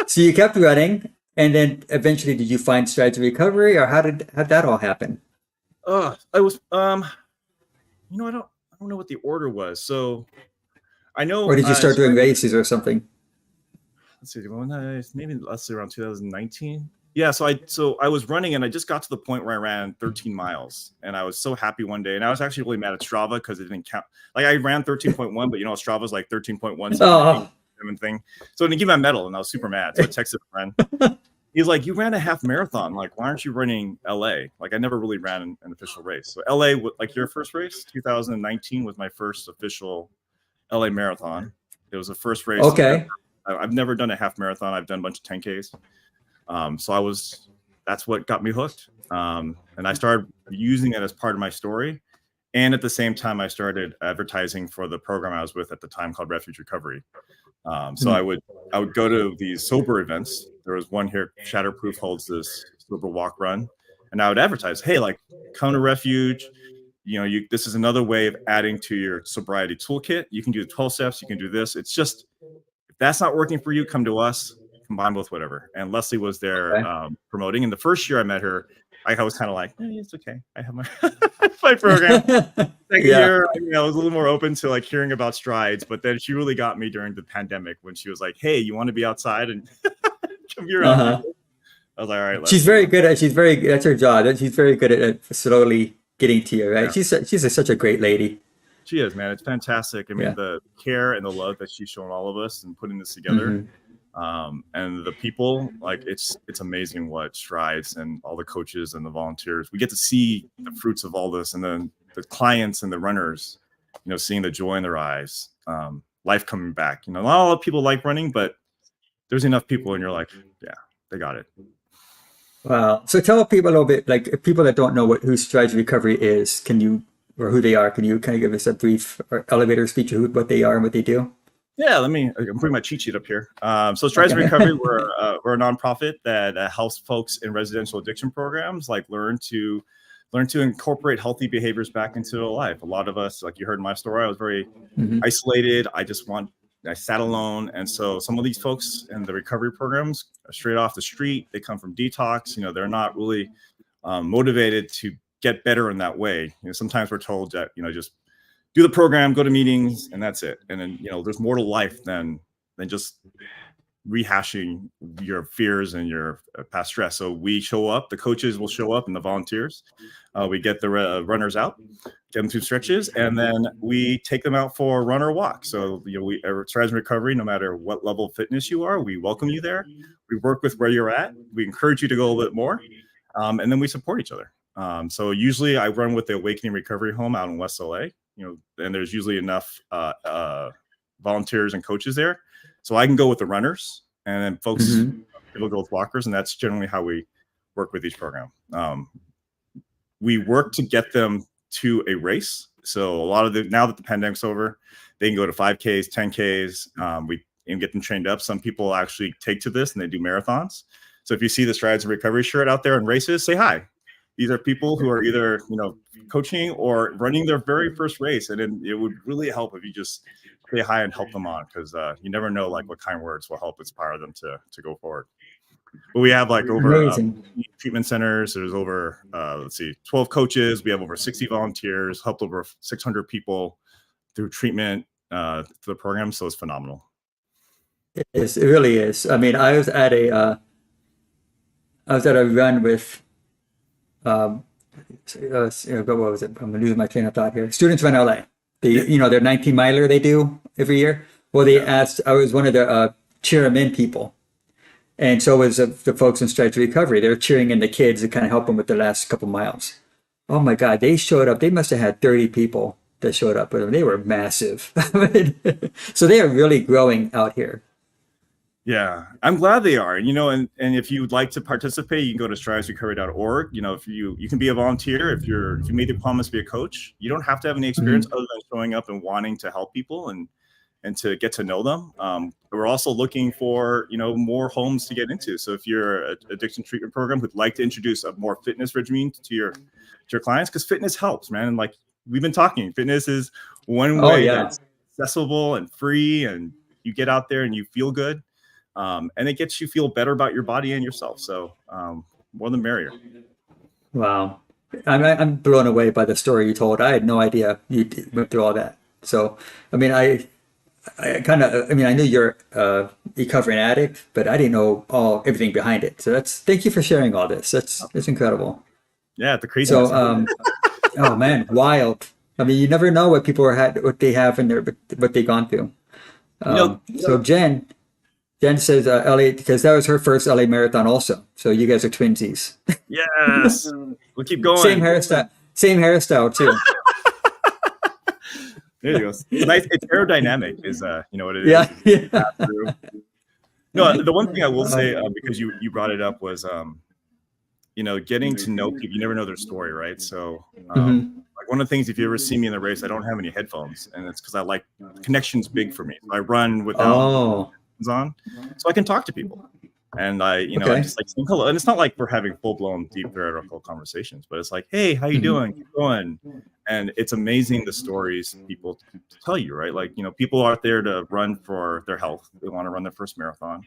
So you kept running, and then eventually did you find strides of recovery, or how'd that all happen? I was, you know, I don't know what the order was. So I know. Or did you start doing races or something? Let's see, maybe let's say around 2019. Yeah, so I was running, and I just got to the point where I ran 13 miles, and I was so happy one day, and I was actually really mad at Strava because it didn't count. Like I ran 13.1, but you know Strava's like 13.1 thing, so I didn't give me my medal, and I was super mad. So I texted a friend. He's like, "You ran a half marathon. Like, why aren't you running LA?" Like, I never really ran an official race. So LA, like your first race, 2019 was my first official LA marathon. It was the first race. Okay. I've never done a half marathon. I've done a bunch of 10Ks. So that's what got me hooked. And I started using it as part of my story. And at the same time, I started advertising for the program I was with at the time called Refuge Recovery. So I would go to these sober events there was one here, Shatterproof holds this sober walk run, and I would advertise, hey, like come to Refuge. This is another way of adding to your sobriety toolkit. You can do the 12 steps. You can do this. It's just, if that's not working for you, come to us, combine with whatever. And Leslie was there promoting. And the first year I met her, I was kind of like, it's okay. I have my program. Second year, I was a little more open to like hearing about strides. But then she really got me during the pandemic when she was like, hey, you want to be outside and come here? I was like, all right. That's her job. She's very good at slowly getting to you, right? Yeah. She's such a great lady. She is, man. It's fantastic. I mean, the care and the love that she's shown all of us in putting this together. And the people, like it's amazing what strides and all the coaches and the volunteers, we get to see the fruits of all this, and then the clients and the runners, seeing the joy in their eyes, life coming back. Not a lot of people like running, but there's enough people and you're like, yeah, they got it. Wow. So tell people a little bit, like people that don't know who Strides Recovery is, or who they are, can you kind of give us a brief elevator speech of what they are and what they do? Yeah, I'm putting my cheat sheet up here. So Strides Recovery, we're a nonprofit that helps folks in residential addiction programs like learn to incorporate healthy behaviors back into their life. A lot of us, like you heard in my story, I was very isolated. I sat alone. And so some of these folks in the recovery programs are straight off the street. They come from detox. They're not really motivated to get better in that way. Sometimes we're told that, just do the program, go to meetings, and that's it. And then, there's more to life than just rehashing your fears and your past stress. So we show up, the coaches will show up and the volunteers. We get the runners out, get them through stretches, and then we take them out for a run or walk. So, we Strides Recovery, no matter what level of fitness you are, we welcome you there. We work with where you're at. We encourage you to go a little bit more. And then we support each other. So usually I run with the Awakening Recovery Home out in West LA, and there's usually enough volunteers and coaches there. So I can go with the runners, and then folks will go with walkers, and that's generally how we work with each program. We work to get them to a race. So a lot of now that the pandemic's over, they can go to 5Ks, 10Ks. We can get them trained up. Some people actually take to this and they do marathons. So if you see the Strides and Recovery shirt out there in races, say hi. These are people who are either, coaching or running their very first race. And it would really help if you just say hi and help them on, because you never know like what kind words will help inspire them to go forward. But we have like over treatment centers. There's over 12 coaches. We have over 60 volunteers, helped over 600 people through treatment through the program. So it's phenomenal. It is. It really is. I mean, I was at a run with what was it? I'm losing my train of thought here. Students Run LA. Their 19 miler they do every year. Well, they asked. I was one of the cheer them in people. And so was the folks in Strides Recovery. They were cheering in the kids to kind of help them with the last couple miles. Oh my God, they showed up. They must have had 30 people that showed up with them. They were massive. So they are really growing out here. Yeah, I'm glad they are. And if you would like to participate, you can go to stridesrecovery.org. If you can be a volunteer, if you made the promise to be a coach, you don't have to have any experience other than showing up and wanting to help people and to get to know them. We're also looking for, more homes to get into. So if you're an addiction treatment program who'd like to introduce a more fitness regime to your clients, because fitness helps, man. And like we've been talking, fitness is one way that's accessible and free, and you get out there and you feel good. And it gets you feel better about your body and yourself. So more the merrier. Wow. I'm blown away by the story you told. I had no idea you went through all that. So, I mean, I knew you're a recovering addict, but I didn't know everything behind it. So thank you for sharing all this. That's incredible. Yeah, the craziness. So, oh man, wild. I mean, you never know what people what they have in there, what they've gone through. So Jen says LA, because that was her first LA marathon also. So you guys are twinsies. Yes, we'll keep going. Same hairstyle too. There you go. It's nice. It's aerodynamic, is what it is. Yeah. No, the one thing I will say, because you brought it up, was getting to know people. You never know their story, right? So like one of the things, if you ever see me in the race, I don't have any headphones, and it's because I like connection's big for me. I run without headphones on, so I can talk to people. And I'm just like saying hello. And it's not like we're having full blown deep theoretical conversations, but it's like, hey, how you doing? Keep going. And it's amazing the stories people tell you, right? Like, people are out there to run for their health. They want to run their first marathon.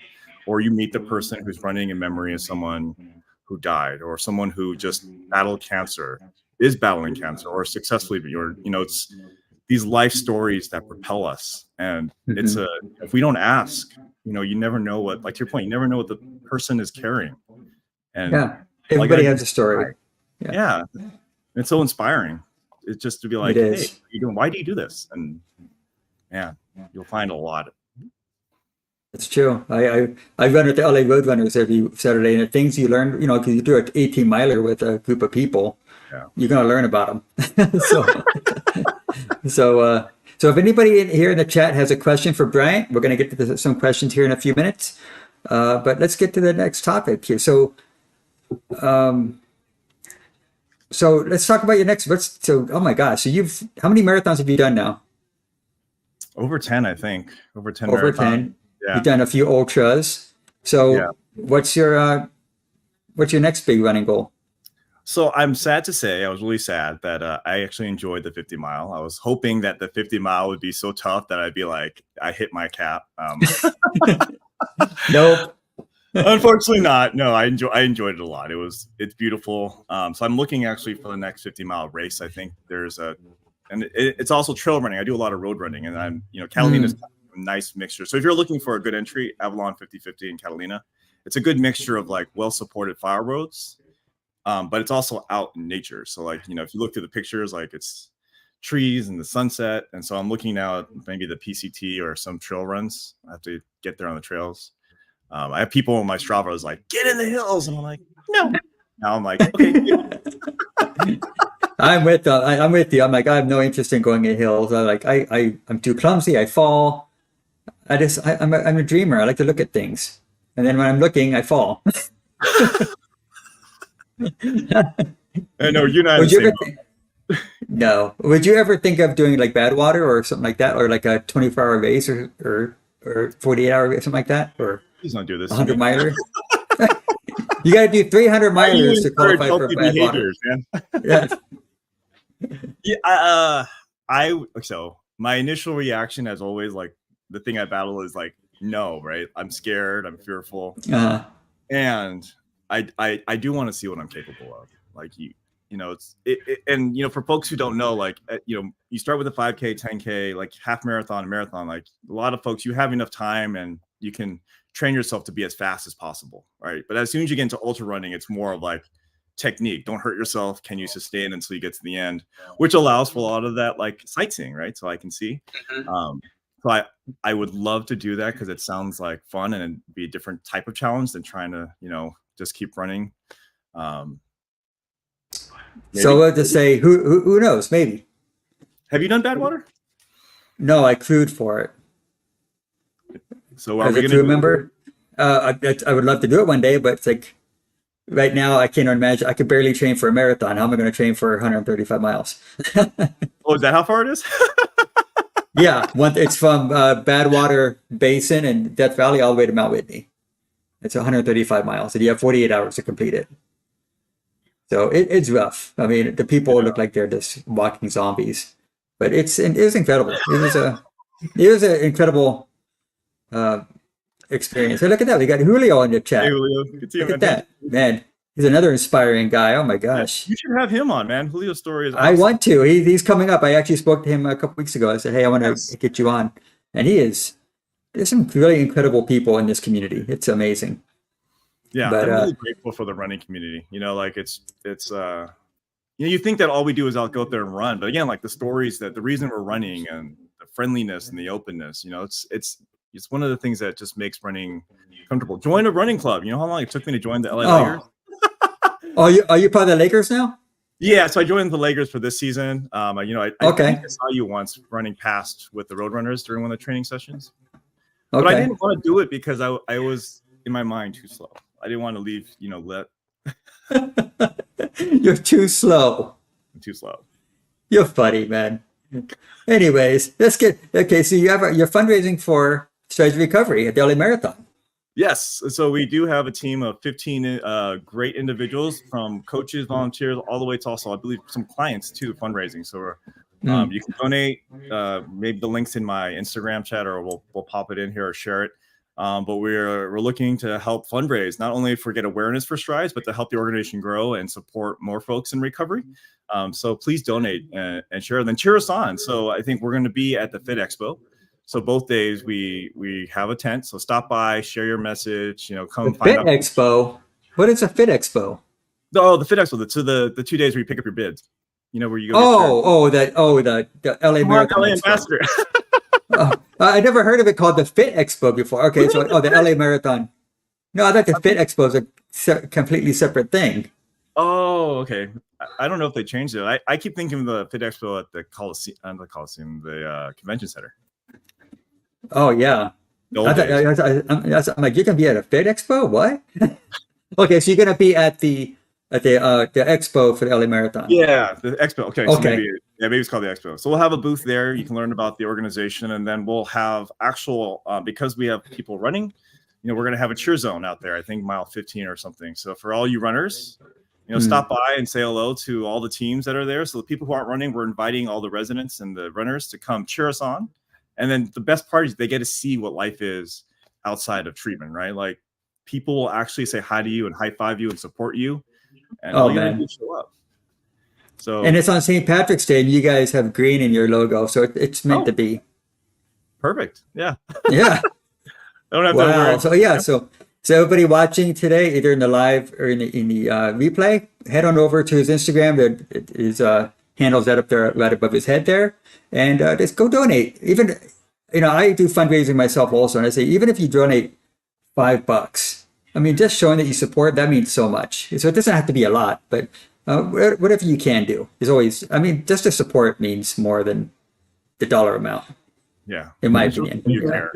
Or you meet the person who's running in memory of someone who died, or someone who just battled cancer, is battling cancer, or successfully, it's these life stories that propel us. And if we don't ask, you never know what, like to your point, you never know what the person is carrying. And everybody has a story. Yeah. It's so inspiring. It's just to be like, hey, why do you do this? And you'll find a lot. It's true. I run with the LA Roadrunners every Saturday, and the things you learn, because you do an 18 miler with a group of people, you're going to learn about them. So if anybody here in the chat has a question for Bryant, we're going to get to some questions here in a few minutes. But let's get to the next topic here. So let's talk about your next. Oh my gosh! So how many marathons have you done now? Over 10, I think. Over 10. Over 10. Yeah. You've done a few ultras. So what's your next big running goal? So I'm sad to say, I was really sad that I actually enjoyed the 50 mile. I was hoping that the 50 mile would be so tough that I'd be like, I hit my cap. Nope. Unfortunately not. No, I enjoyed it a lot. It's beautiful. So I'm looking actually for the next 50 mile race. I think it's also trail running. I do a lot of road running, and I'm, Catalina's a nice mixture. So if you're looking for a good entry, Avalon 50/50 in Catalina, it's a good mixture of like well-supported fire roads. But it's also out in nature. So like, if you look through the pictures, like it's trees and the sunset. And so I'm looking now at maybe the PCT or some trail runs. I have to get there on the trails. I have people on my Strava is like, get in the hills. And I'm like, no. Now I'm like, okay. I'm with you. I'm like, I have no interest in going in hills. I'm too clumsy. I fall. I'm a dreamer. I like to look at things. And then when I'm looking, I fall. I know you're not. No. Would you ever think of doing like Badwater or something like that, or like a 24-hour race or 48-hour race, something like that, or please don't do this. 100 miler? You got to do 300 milers to qualify for Badwater. So my initial reaction, as always, like the thing I battle is like, no, right? I'm scared. I'm fearful, and I do want to see what I'm capable of. Like and for folks who don't know, like you start with a 5K, 10K, like half marathon, marathon. Like a lot of folks, you have enough time and you can train yourself to be as fast as possible, right? But as soon as you get into ultra running, it's more of like technique. Don't hurt yourself. Can you sustain until you get to the end? Which allows for a lot of that like sightseeing, right? So I can see. So I would love to do that because it sounds like fun and it'd be a different type of challenge than trying to just keep running. So we'll just say, who knows? Maybe. Have you done Badwater? No, I crewed for it. So are we going to remember? I would love to do it one day, but it's like right now I can't imagine. I could barely train for a marathon. How am I going to train for 135 miles? Oh, is that how far it is? Yeah, it's from Badwater Basin and Death Valley all the way to Mount Whitney. It's 135 miles, and you have 48 hours to complete it. So it's rough. I mean, the people look like they're just walking zombies, but it was incredible. It was an incredible experience. Hey, look at that. We got Julio in the chat. Hey, Julio. Good to see you, look at that. Man, he's another inspiring guy. Oh my gosh. You should have him on, man. Julio's story is awesome. I want to. He's coming up. I actually spoke to him a couple weeks ago. I said, hey, I want to get you on. And there's some really incredible people in this community. It's amazing. Yeah, I'm really grateful for the running community. Like it's you think that all we do is out go out there and run, but again, like the stories that the reason we're running and the friendliness and the openness, it's one of the things that just makes running comfortable. Join a running club. You know how long it took me to join the LA Lakers? Are you part of the Lakers now? Yeah, so I joined the Lakers for this season. I think I saw you once running past with the Roadrunners during one of the training sessions. But I didn't want to do it because I was in my mind too slow. I didn't want to leave, lit. You're too slow. I'm too slow. You're funny, man. Anyways, let's get so you're fundraising for Strategy Recovery at the LA Marathon. Yes. So we do have a team of 15 great individuals, from coaches, volunteers, all the way to also, I believe, some clients too, fundraising. So you can donate. Maybe the link's in my Instagram chat, or we'll pop it in here or share it. But we're looking to help fundraise, not only for get awareness for Strides, but to help the organization grow and support more folks in recovery. So please donate and share, then cheer us on. So I think we're going to be at the Fit Expo. So both days we have a tent. So stop by, share your message. Come The find Fit out. Expo. What is a Fit Expo? Oh, the Fit Expo. So the 2 days where you pick up your bids. Where you go. The LA Come on, Marathon LA Expo. ambassador. I never heard of it called the Fit Expo before. Okay, so the LA Marathon. No, I thought the Fit Expo is a completely separate thing. Oh, okay. I don't know if they changed it. I keep thinking of the Fit Expo at the Coliseum, the Convention Center. Oh yeah. The old days. I'm like, you can be at a Fit Expo? What? Okay, so you're gonna be at the expo for the LA Marathon. Yeah, the expo. Okay, so Okay. maybe it's called the expo. So we'll have a booth there. You can learn about the organization, and then we'll have actual because we have people running. We're gonna have a cheer zone out there. I think mile 15 or something. So for all you runners, stop by and say hello to all the teams that are there. So the people who aren't running, we're inviting all the residents and the runners to come cheer us on. And then the best part is they get to see what life is outside of treatment, right? Like people will actually say hi to you and high five you and support you. And all you gotta do is show up. So, and it's on St. Patrick's Day, and you guys have green in your logo, so it's meant to be. Perfect. Yeah. Yeah. I don't have to worry. So yeah, so everybody watching today, either in the live or in the replay, head on over to his Instagram. His handles that up there right above his head there, and just go donate. Even I do fundraising myself also, and I say even if you donate $5. I mean, just showing that you support, that means so much. So it doesn't have to be a lot, but whatever you can do is always, I mean, just to support means more than the dollar amount. Yeah. In my opinion. You care.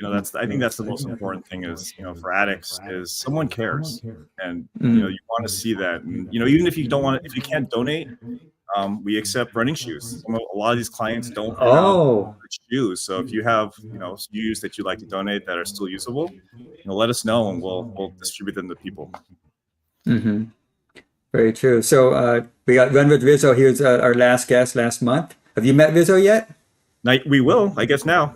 I think that's the most important thing is, for addicts is someone cares. And, you want to see that. And, even if you can't donate, we accept running shoes. A lot of these clients don't have shoes. So if you have, shoes that you'd like to donate that are still usable, let us know and we'll distribute them to people. Mm-hmm. Very true. So we got Run with Rizzo. He was our last guest last month. Have you met Rizzo yet? We will, I guess now.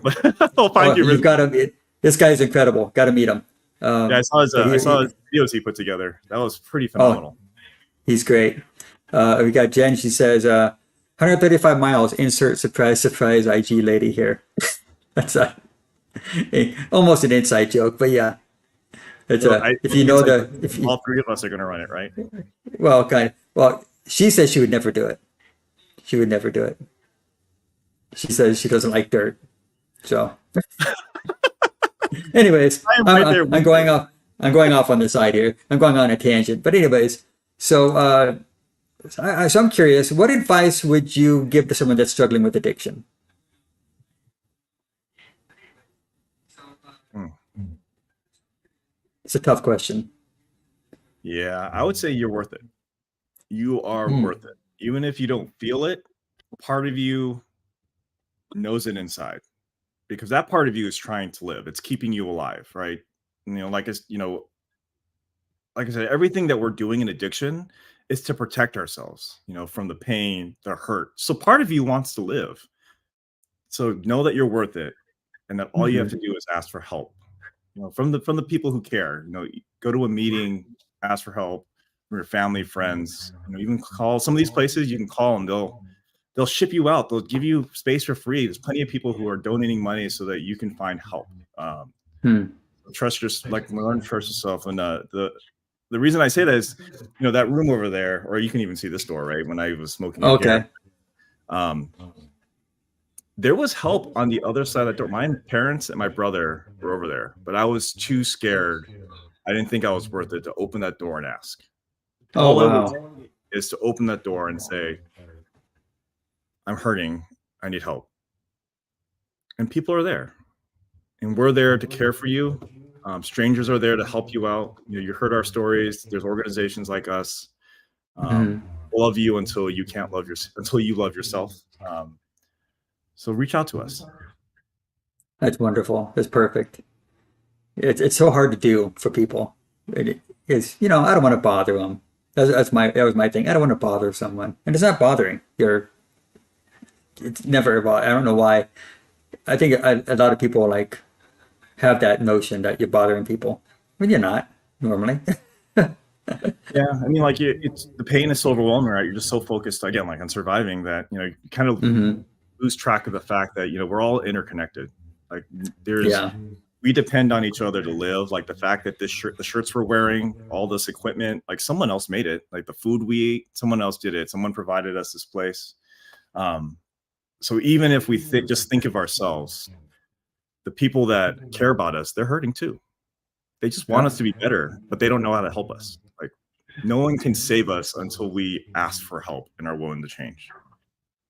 I'll find you. You've got to. This guy's incredible. Got to meet him. Yeah, I saw his videos he put together. That was pretty phenomenal. He's great. We got Jen. She says 135 miles. Insert surprise IG lady here. That's almost an inside joke, but yeah. It's if you know all three of us are going to run it, right? Well, kind of. Well, she says she would never do it. She would never do it. She says she doesn't like dirt. So, anyways, I'm going off. I'm going off on the side here. I'm going on a tangent. But anyways, so I'm curious. What advice would you give to someone that's struggling with addiction? It's a tough question. Yeah, I would say you're worth it. You are worth it. Even if you don't feel it, part of you knows it inside, because that part of you is trying to live. It's keeping you alive, right? Like I said, everything that we're doing in addiction is to protect ourselves, from the pain, the hurt. So part of you wants to live. So know that you're worth it, and that all you have to do is ask for help. From the people who care. Go to a meeting, ask for help from your family, friends. Even call some of these places. You can call them. They'll ship you out. They'll give you space for free. There's plenty of people who are donating money so that you can find help. Learn to trust yourself. And the reason I say that is, that room over there, or you can even see this door, right? When I was smoking. Okay. There was help on the other side of the door. My parents and my brother were over there, but I was too scared. I didn't think I was worth it to open that door and ask. All it is to open that door and say, I'm hurting. I need help. And people are there. And we're there to care for you. Strangers are there to help you out. You heard our stories. There's organizations like us. Love you until you can't love until you love yourself. So reach out to us. That's wonderful. That's perfect. It's so hard to do for people. It is, I don't want to bother them. That was my thing. I don't want to bother someone, and it's not bothering. It's never. I don't know why. I think a lot of people like have that notion that you're bothering people when you're not normally. Yeah, I mean, like it's the pain is so overwhelming, right? You're just so focused again, like on surviving that you kind of Hmm. lose track of the fact that we're all interconnected. Like there's Yeah, we depend on each other to live. Like the fact that the shirts we're wearing, all this equipment, like someone else made it. Like the food we eat, someone else did it. Someone provided us this place. Um, so even if we just think of ourselves, the people that care about us, they're hurting too. They just want yeah. us to be better, but they don't know how to help us. Like no one can save us until we ask for help and are willing to change.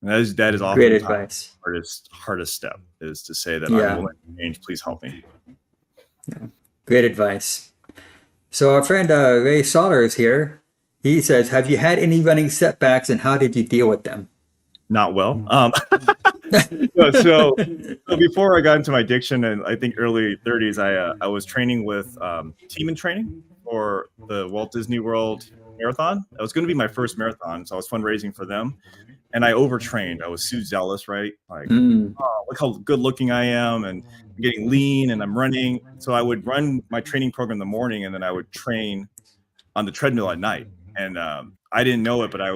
And that is Great oftentimes advice. the hardest step is to say that I'm Yeah, willing to change. Please help me. great advice. So our friend Ray Soller is here. He says, "Have you had any running setbacks, and how did you deal with them?" Not well. So before I got into my addiction, and I think early 30s, I was training with team in training for the Walt Disney World Marathon. That was going to be my first marathon, so I was fundraising for them, and I overtrained. I was too zealous, right? Like, Mm, oh, look how good looking I am, and I'm getting lean, and I'm running. So I would run my training program in the morning, and then I would train on the treadmill at night. And I didn't know it, but I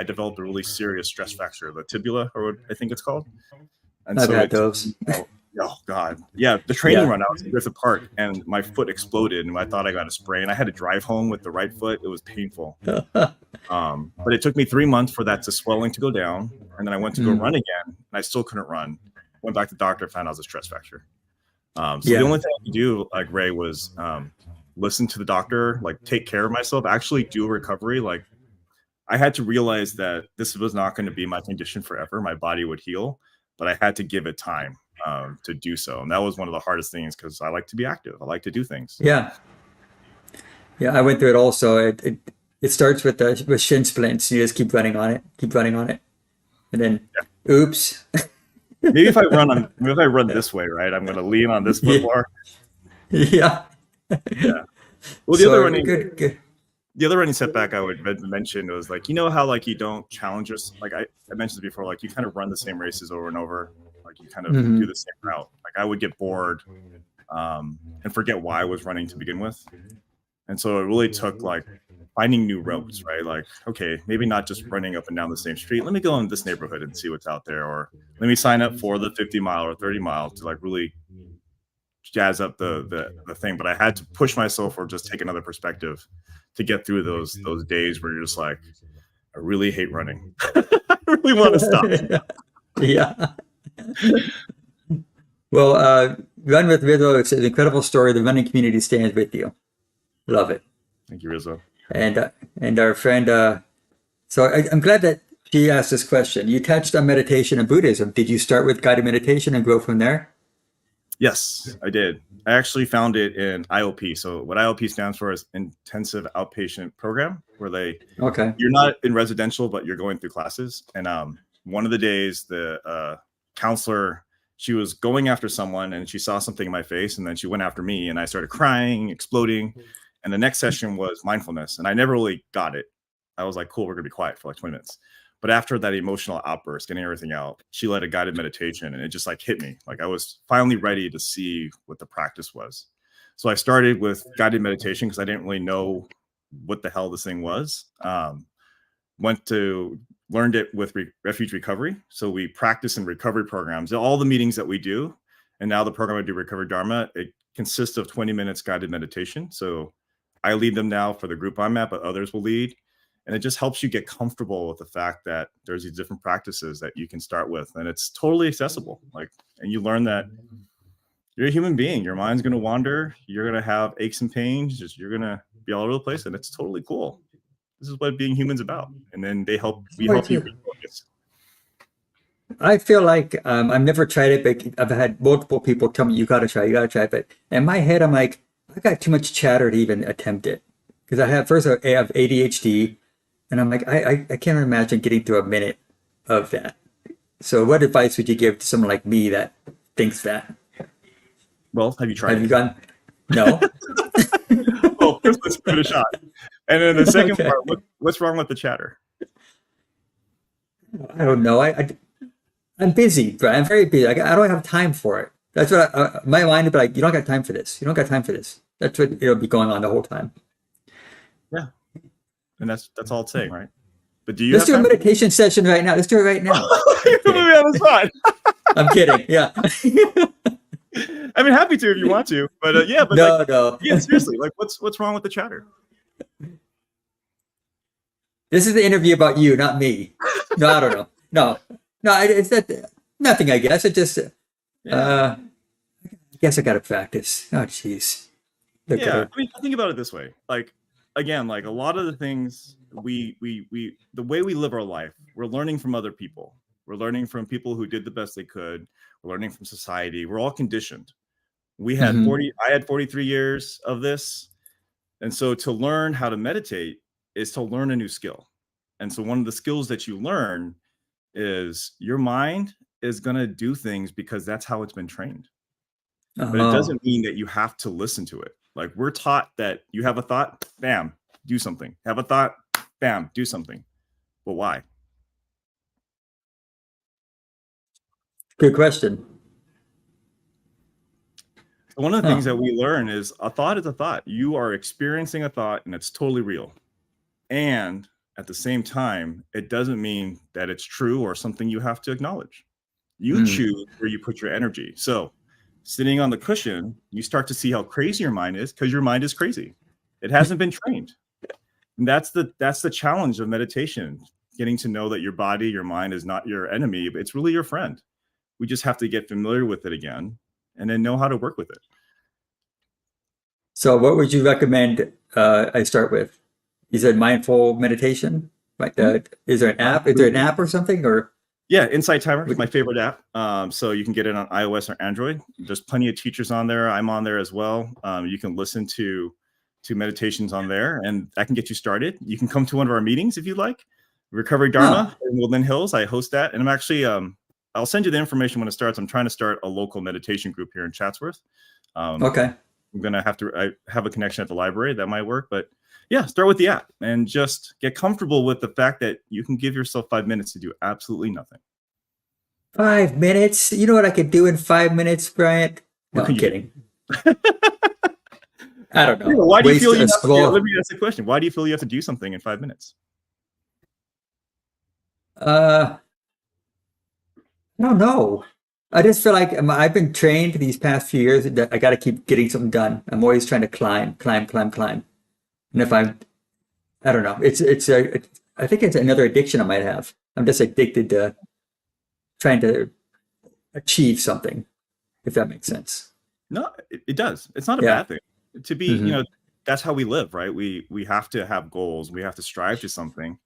developed a really serious stress fracture, the tibula, or what I think it's called. And I've so had it took those. me, oh God. Yeah. The training Yeah. run, I was in Griffith Park and my foot exploded and I thought I got a sprain. I had to drive home with the right foot. It was painful. But it took me 3 months for that swelling to go down. And then I went to go Mm, run again and I still couldn't run. Went back to the doctor, found out it was a stress fracture. So the yeah. only thing I could do, like Ray, was listen to the doctor, like take care of myself, actually do recovery. Like I had to realize that this was not going to be my condition forever. My body would heal, but I had to give it time to do so. And that was one of the hardest things because I like to be active. I like to do things. Yeah. Yeah. I went through it also. It starts with with shin splints. You just keep running on it, and then, Yeah. oops. Maybe if I run this way, right, I'm going to lean on this foot Yeah. more. Yeah. Yeah. Well, So good. Good. the other running setback I would mention was like, how like you don't challenge us. Like I mentioned before, like you kind of run the same races over and over. Like you kind of do Hmm. the same route. Like I would get bored and forget why I was running to begin with. And so it really took like finding new routes, right? Like, okay, maybe not just running up and down the same street. Let me go in this neighborhood and see what's out there. Or let me sign up for the 50 mile or 30 mile to like really jazz up the thing. But I had to push myself or just take another perspective to get through those days where you're just like, I really hate running. I really want to stop. Yeah. Well, Run with Rizzo, it's an incredible story. The running community stands with you. Love it. Thank you, Rizzo. And our friend, so I'm glad that she asked this question. You touched on meditation and Buddhism. Did you start with guided meditation and grow from there? Yes, I did. I actually found it in IOP. So what IOP stands for is Intensive Outpatient Program, where Okay. you're not in residential, but you're going through classes. And one of the days, the counselor, she was going after someone and she saw something in my face and then she went after me and I started crying, exploding. And the next session was mindfulness. And I never really got it. I was like, cool, we're going to be quiet for like 20 minutes. But after that emotional outburst, getting everything out, she led a guided meditation and it just like hit me. Like I was finally ready to see what the practice was. So I started with guided meditation because I didn't really know what the hell this thing was. Learned it with refuge recovery. So we practice in recovery programs, all the meetings that we do. And now the program I do, Recovery Dharma, it consists of 20 minutes guided meditation. So I lead them now for the group I'm at, but others will lead. And it just helps you get comfortable with the fact that there's these different practices that you can start with. And it's totally accessible. And you learn that you're a human being. Your mind's going to wander. You're going to have aches and pains. You're going to be all over the place. And it's totally cool. This is what being human's about. And then we Me help you too. refocus. I feel like I've never tried it, but I've had multiple people tell me you gotta try it. But in my head, I'm like, I got too much chatter to even attempt it because I have ADHD, and I'm like, I can't imagine getting through a minute of that. So, what advice would you give to someone like me that thinks that? Well, have you tried Have it? you gone? No. Well, first let's give it a shot. And then the second Okay. part, what's wrong with the chatter? I don't know. I'm busy, Brian. I'm very busy. I don't have time for it. That's what my mind would be like. You don't got time for this. You don't got time for this. That's what it'll be going on the whole time. Yeah. And that's all it's saying, right? But do you Let's have do a time? meditation session right now. Let's do it right now. You're putting me on the spot. I'm kidding. Yeah. I mean, happy to if you want to, but yeah, but No, like, no. yeah, seriously, like, what's wrong with the chatter? This is the interview about you, not me. No, I don't know. No, no, it's not, nothing, I guess. It just, Yeah, I guess I got to practice. Oh, jeez. Look at yeah. her. I mean, think about it this way. Like, again, like a lot of the things the way we live our life, we're learning from other people. We're learning from people who did the best they could. We're learning from society. We're all conditioned. Mhm. I had 43 years of this. And so to learn how to meditate is to learn a new skill. And so one of the skills that you learn is your mind is going to do things because that's how it's been trained. But it Oh, doesn't mean that you have to listen to it. Like we're taught that you have a thought, bam, do something. Have a thought, bam, do something. But why? good question. So one of the things Huh. that we learn is a thought is a thought. You are experiencing a thought and it's totally real. And at the same time, it doesn't mean that it's true or something you have to acknowledge. You Mm. choose where you put your energy. So, sitting on the cushion, you start to see how crazy your mind is because your mind is crazy. It hasn't been trained. And that's the challenge of meditation, getting to know that your body, your mind is not your enemy, but it's really your friend. We just have to get familiar with it again and then know how to work with it. So, what would you recommend I start with? You said mindful meditation. Like, Mhm. is there an app? Is there an Absolutely. app or something? Or Yeah, Insight Timer is would my you? favorite app. So you can get it on iOS or Android. There's plenty of teachers on there. I'm on there as well. You can listen to meditations on there, and that can get you started. You can come to one of our meetings if you like. Recovery Huh. Dharma in Woodland Hills. I host that, and I'm actually I'll send you the information when it starts. I'm trying to start a local meditation group here in Chatsworth. Um, Okay. I'm gonna have to. I have a connection at the library that might work, but yeah, start with the app and just get comfortable with the fact that you can give yourself 5 minutes to do absolutely nothing. 5 minutes? You know what I could do in 5 minutes, Bryant? What No, can I'm you do? kidding. I don't Yeah, know. why do you Waste feel you a have to? Let scroll. me ask the question. Why do you feel you have to do something in 5 minutes? Uh, I don't know. I just feel like I've been trained these past few years that I got to keep getting something done. I'm always trying to climb, climb, climb, climb. And if I don't know. I think it's another addiction I might have. I'm just addicted to trying to achieve something, if that makes sense. No, it does. It's not a Yeah. bad thing. To be, Hmm. that's how we live, right? We have to have goals. We have to strive to something,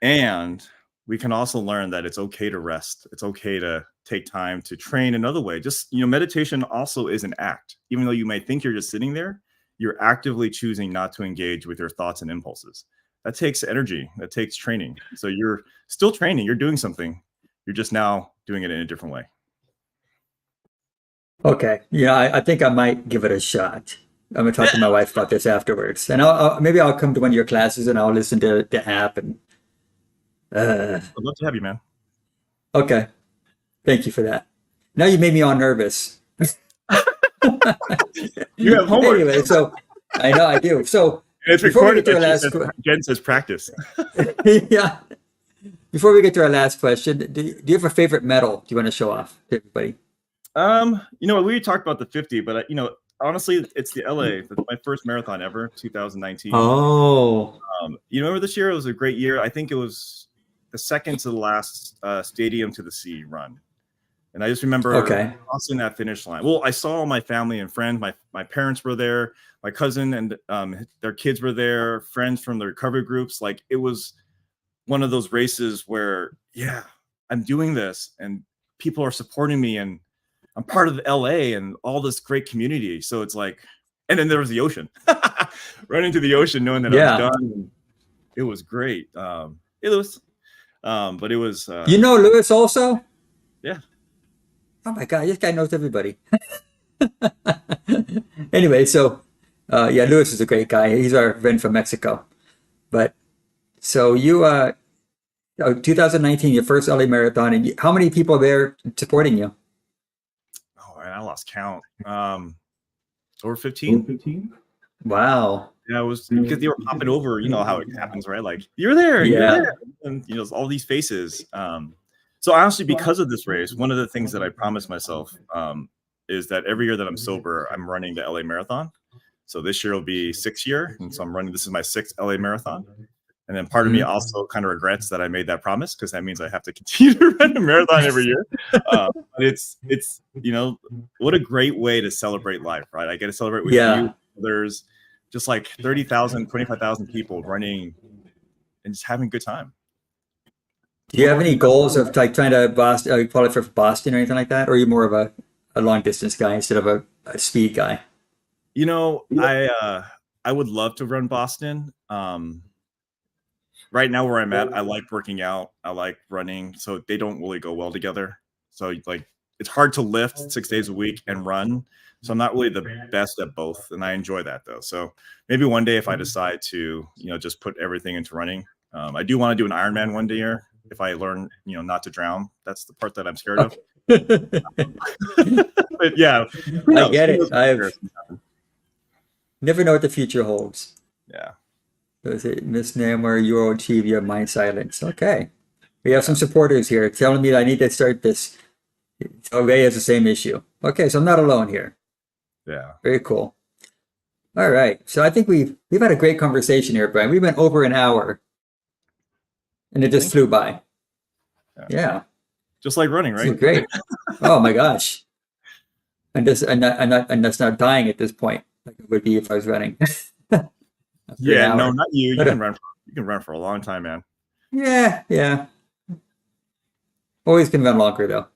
and we can also learn that it's okay to rest. It's okay to take time to train another way. Just meditation also is an act. Even though you may think you're just sitting there, you're actively choosing not to engage with your thoughts and impulses. That takes energy. That takes training. So you're still training. You're doing something. You're just now doing it in a different way. Okay. Yeah, I think I might give it a shot. I'm gonna talk Yeah, to my wife about this afterwards, and maybe I'll come to one of your classes and I'll listen to the app. And uh, I'd love to have you, man. okay, thank you for that. Now you made me all nervous. You have homework. Anyway, so I know I do. So And it's before we recorded get to that our last, Jen says practice. yeah, before we get to our last question, do you have a favorite medal? Do you want to show off to everybody? We talked about the 50, but honestly, it's the LA. That's my first marathon ever, 2019. Oh, You remember this year? It was a great year. I think it was the second to the last Stadium to the Sea run. And I just remember okay. crossing that finish line. Well, I saw all my family and friends. My parents were there. My cousin and their kids were there. Friends from the recovery groups. Like it was one of those races where, yeah, I'm doing this, and people are supporting me, and I'm part of LA and all this great community. So it's like, and then there was the ocean. Run into the ocean, knowing that I was Yeah. done. It was great. But it was, You know Lewis also? yeah. Oh my God, this guy knows everybody. Anyway, so yeah, Lewis is a great guy. He's our friend from Mexico. But so you 2019, your first LA marathon, and how many people there supporting you? Oh, man, I lost count. Over 15. Wow. Yeah, it was because they were popping over. You know how it happens, right? Like you're there, Yeah. and you know all these faces. So honestly, because of this race, one of the things that I promised myself is that every year that I'm sober, I'm running the LA Marathon. So this year will be 6th year, and so I'm running. This is my 6th LA Marathon. And then part of me also kind of regrets that I made that promise because that means I have to continue to run a marathon every year. But it's you know what a great way to celebrate life, right? I get to celebrate with Yeah. you. There's just like 30,000, 25,000 people running and just having a good time. Do you have any goals of like trying to qualify for Boston or anything like that? Or are you more of a long distance guy instead of a speed guy? You know, I would love to run Boston. Right now where I'm at, I like working out. I like running, so they don't really go well together. So like it's hard to lift 6 days a week and run. So I'm not really the best at both, and I enjoy that though. So maybe one day if I decide to, just put everything into running, I do want to do an Ironman one day here if I learn, not to drown. That's the part that I'm scared of. But yeah, who I knows? get Who it. knows I've never know what the future holds. Yeah, Is it Miss Namor, you will achieve your mind silence. Okay. We have some yeah, supporters here telling me that I need to start this. So Ray has the same issue. Okay, so I'm not alone here. yeah. Very cool. All right. So I think we've had a great conversation here, Brian. We went over an hour and it just Thank you. flew by. Yeah. Yeah. Just like running, This is right? great. Oh my gosh. And that's not dying at this point, like it would be if I was running after an Yeah, no, hour. not you. You But can run. You can run for a long time, man. yeah, yeah. Always can run longer though.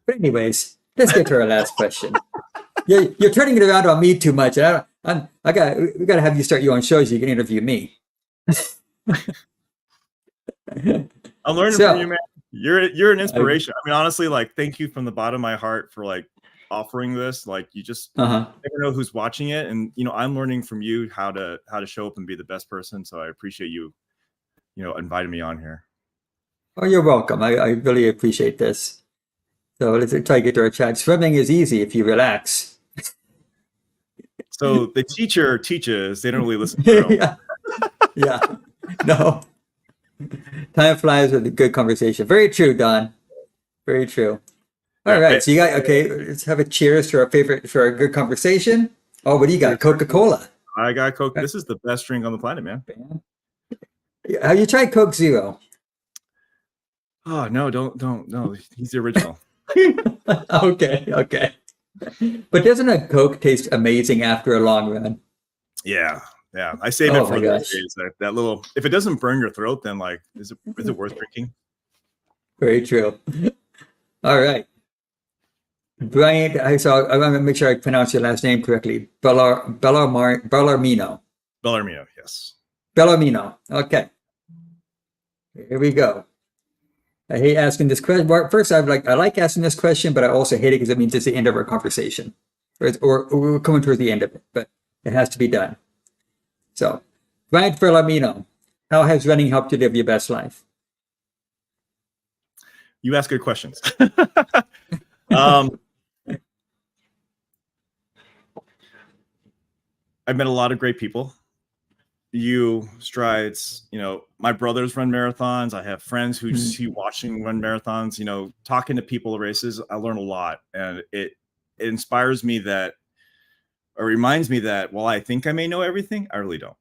But anyways, let's get to our last question. You're turning it around on me too much. And we got to have you start your own shows. So you can interview me. I'm learning from you, So, man. You're an I, inspiration. I mean, honestly, like, thank you from the bottom of my heart for like offering this. Like, you just uh-huh. never know who's watching it, and I'm learning from you how to show up and be the best person. So I appreciate you, inviting me on here. Oh, you're welcome. I really appreciate this. So let's try to get to our chat. Swimming is easy if you relax. So the teacher teaches; they don't really listen to their own. Yeah, yeah. No, time flies with a good conversation. Very true, Don. Very true. All Yeah, right, so you got okay. Let's have a cheers to our favorite for a good conversation. Oh, what do you got? Coca-Cola. I got Coke. This is the best drink on the planet, man. Have you tried Coke Zero? Oh no, don't no. He's the original. Okay, okay. But doesn't a Coke taste amazing after a long run? Yeah, yeah. I save it Oh for my those gosh. days. That little. If it doesn't burn your throat, then like, is it worth drinking? Very true. All right. Bryant, I want to make sure I pronounce your last name correctly. Bellarmino. Bellarmino, yes. Bellarmino. Okay. Here we go. I hate asking this question. First, I like asking this question, but I also hate it because it means it's the end of our conversation, or we're coming towards the end of it. But it has to be done. So, Bryant Belarmino, how has running helped you live your best life? You ask good questions. I've met a lot of great people. You, Strides, my brothers run marathons. I have friends who see watching run marathons, talking to people at races. I learn a lot, and it inspires me that, or reminds me that while I think I may know everything, I really don't.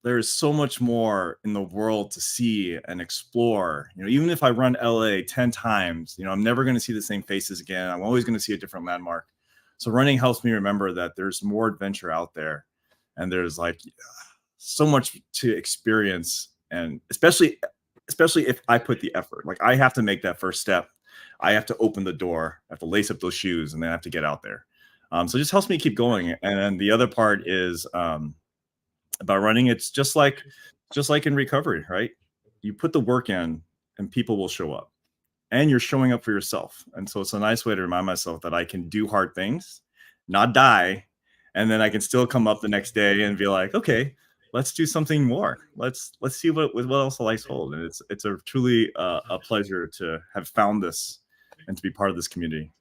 There is so much more in the world to see and explore. Even if I run LA 10 times, I'm never going to see the same faces again. I'm always going to see a different landmark. So running helps me remember that there's more adventure out there, and there's like so much to experience. And especially if I put the effort, like I have to make that first step. I have to open the door, I have to lace up those shoes, and then I have to get out there. So it just helps me keep going. And then the other part is, about running, it's just like in recovery, right? You put the work in and people will show up, and you're showing up for yourself. And so it's a nice way to remind myself that I can do hard things, not die, and then I can still come up the next day and be like, okay, let's do something more. Let's see what else life's hold. And it's a truly a pleasure to have found this and to be part of this community.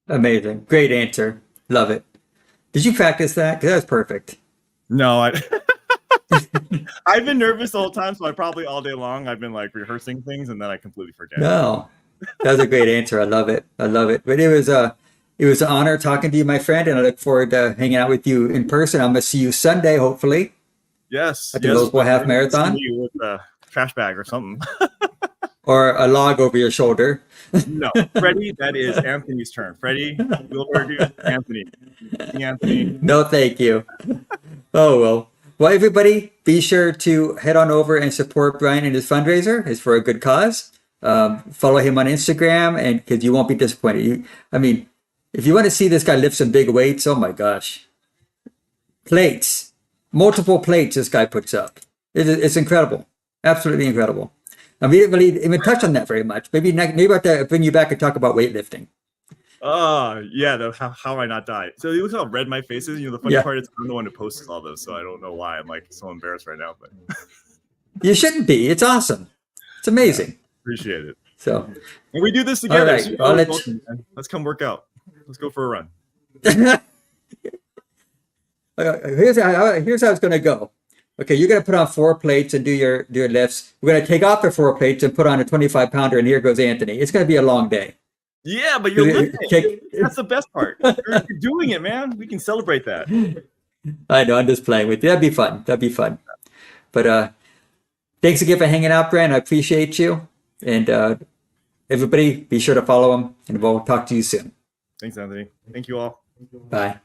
Amazing. Great answer. Love it. Did you practice that? Because that was perfect. No, I've been nervous the whole time, so I probably all day long I've been like rehearsing things and then I completely forget. No, that was a great answer. I love it. I love it. But it was an honor talking to you, my friend, and I look forward to hanging out with you in person. I'm gonna see you Sunday, hopefully. Yes. At the local half marathon. With a trash bag or something. Or a log over your shoulder. No, Freddie, that is Anthony's turn. Freddie, we'll do Anthony. Anthony. No, thank you. Oh, well. Well, everybody, be sure to head on over and support Bryant and his fundraiser. It's for a good cause. Follow him on Instagram, and because you won't be disappointed. If you want to see this guy lift some big weights, oh my gosh. Plates. Multiple plates this guy puts up. It's incredible. Absolutely incredible. We didn't really even touch on that very much. Maybe I'll have to bring you back and talk about weightlifting. Oh, yeah. How I not die. So you look how red my face is. The funny part is I'm the one who posts all this, so I don't know why I'm like so embarrassed right now. But you shouldn't be. It's awesome. It's amazing. Yeah, appreciate it. So, and we do this together. Right. So let's come work out. Let's go for a run. Here's how it's going to go. Okay, you're going to put on 4 plates and do your lifts. We're going to take off the 4 plates and put on a 25-pounder, and here goes Anthony. It's going to be a long day. Yeah, but you're lifting. That's the best part. You're doing it, man. We can celebrate that. I know. I'm just playing with you. That'd be fun. But thanks again for hanging out, Brent. I appreciate you. And everybody, be sure to follow him, and we'll talk to you soon. Thanks, Anthony. Thank you all. Bye.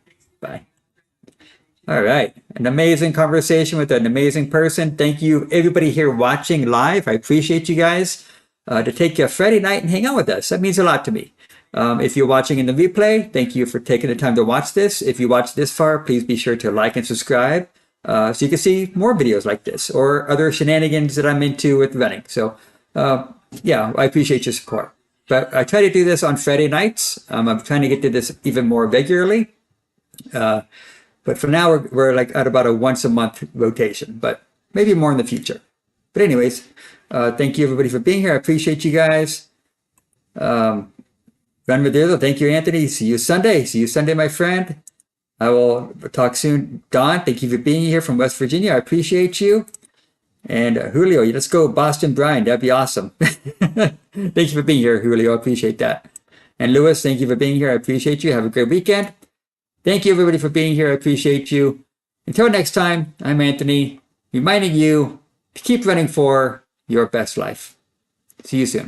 All right. An amazing conversation with an amazing person. Thank you, everybody here watching live. I appreciate you guys to take a Friday night and hang out with us. That means a lot to me. If you're watching in the replay, thank you for taking the time to watch this. If you watched this far, please be sure to like and subscribe so you can see more videos like this or other shenanigans that I'm into with running. So, yeah, I appreciate your support. But I try to do this on Friday nights. I'm trying to get to this even more regularly. But for now, we're like at about a once a month rotation, but maybe more in the future. But anyways, thank you everybody for being here. I appreciate you guys. Run Madirlo, thank you, Anthony. See you Sunday, my friend. I will talk soon. Don, thank you for being here from West Virginia. I appreciate you. And Julio, let's go Boston Brian. That'd be awesome. Thank you for being here, Julio. I appreciate that. And Louis, thank you for being here. I appreciate you. Have a great weekend. Thank you, everybody, for being here. I appreciate you. Until next time, I'm Anthony, reminding you to keep running for your best life. See you soon.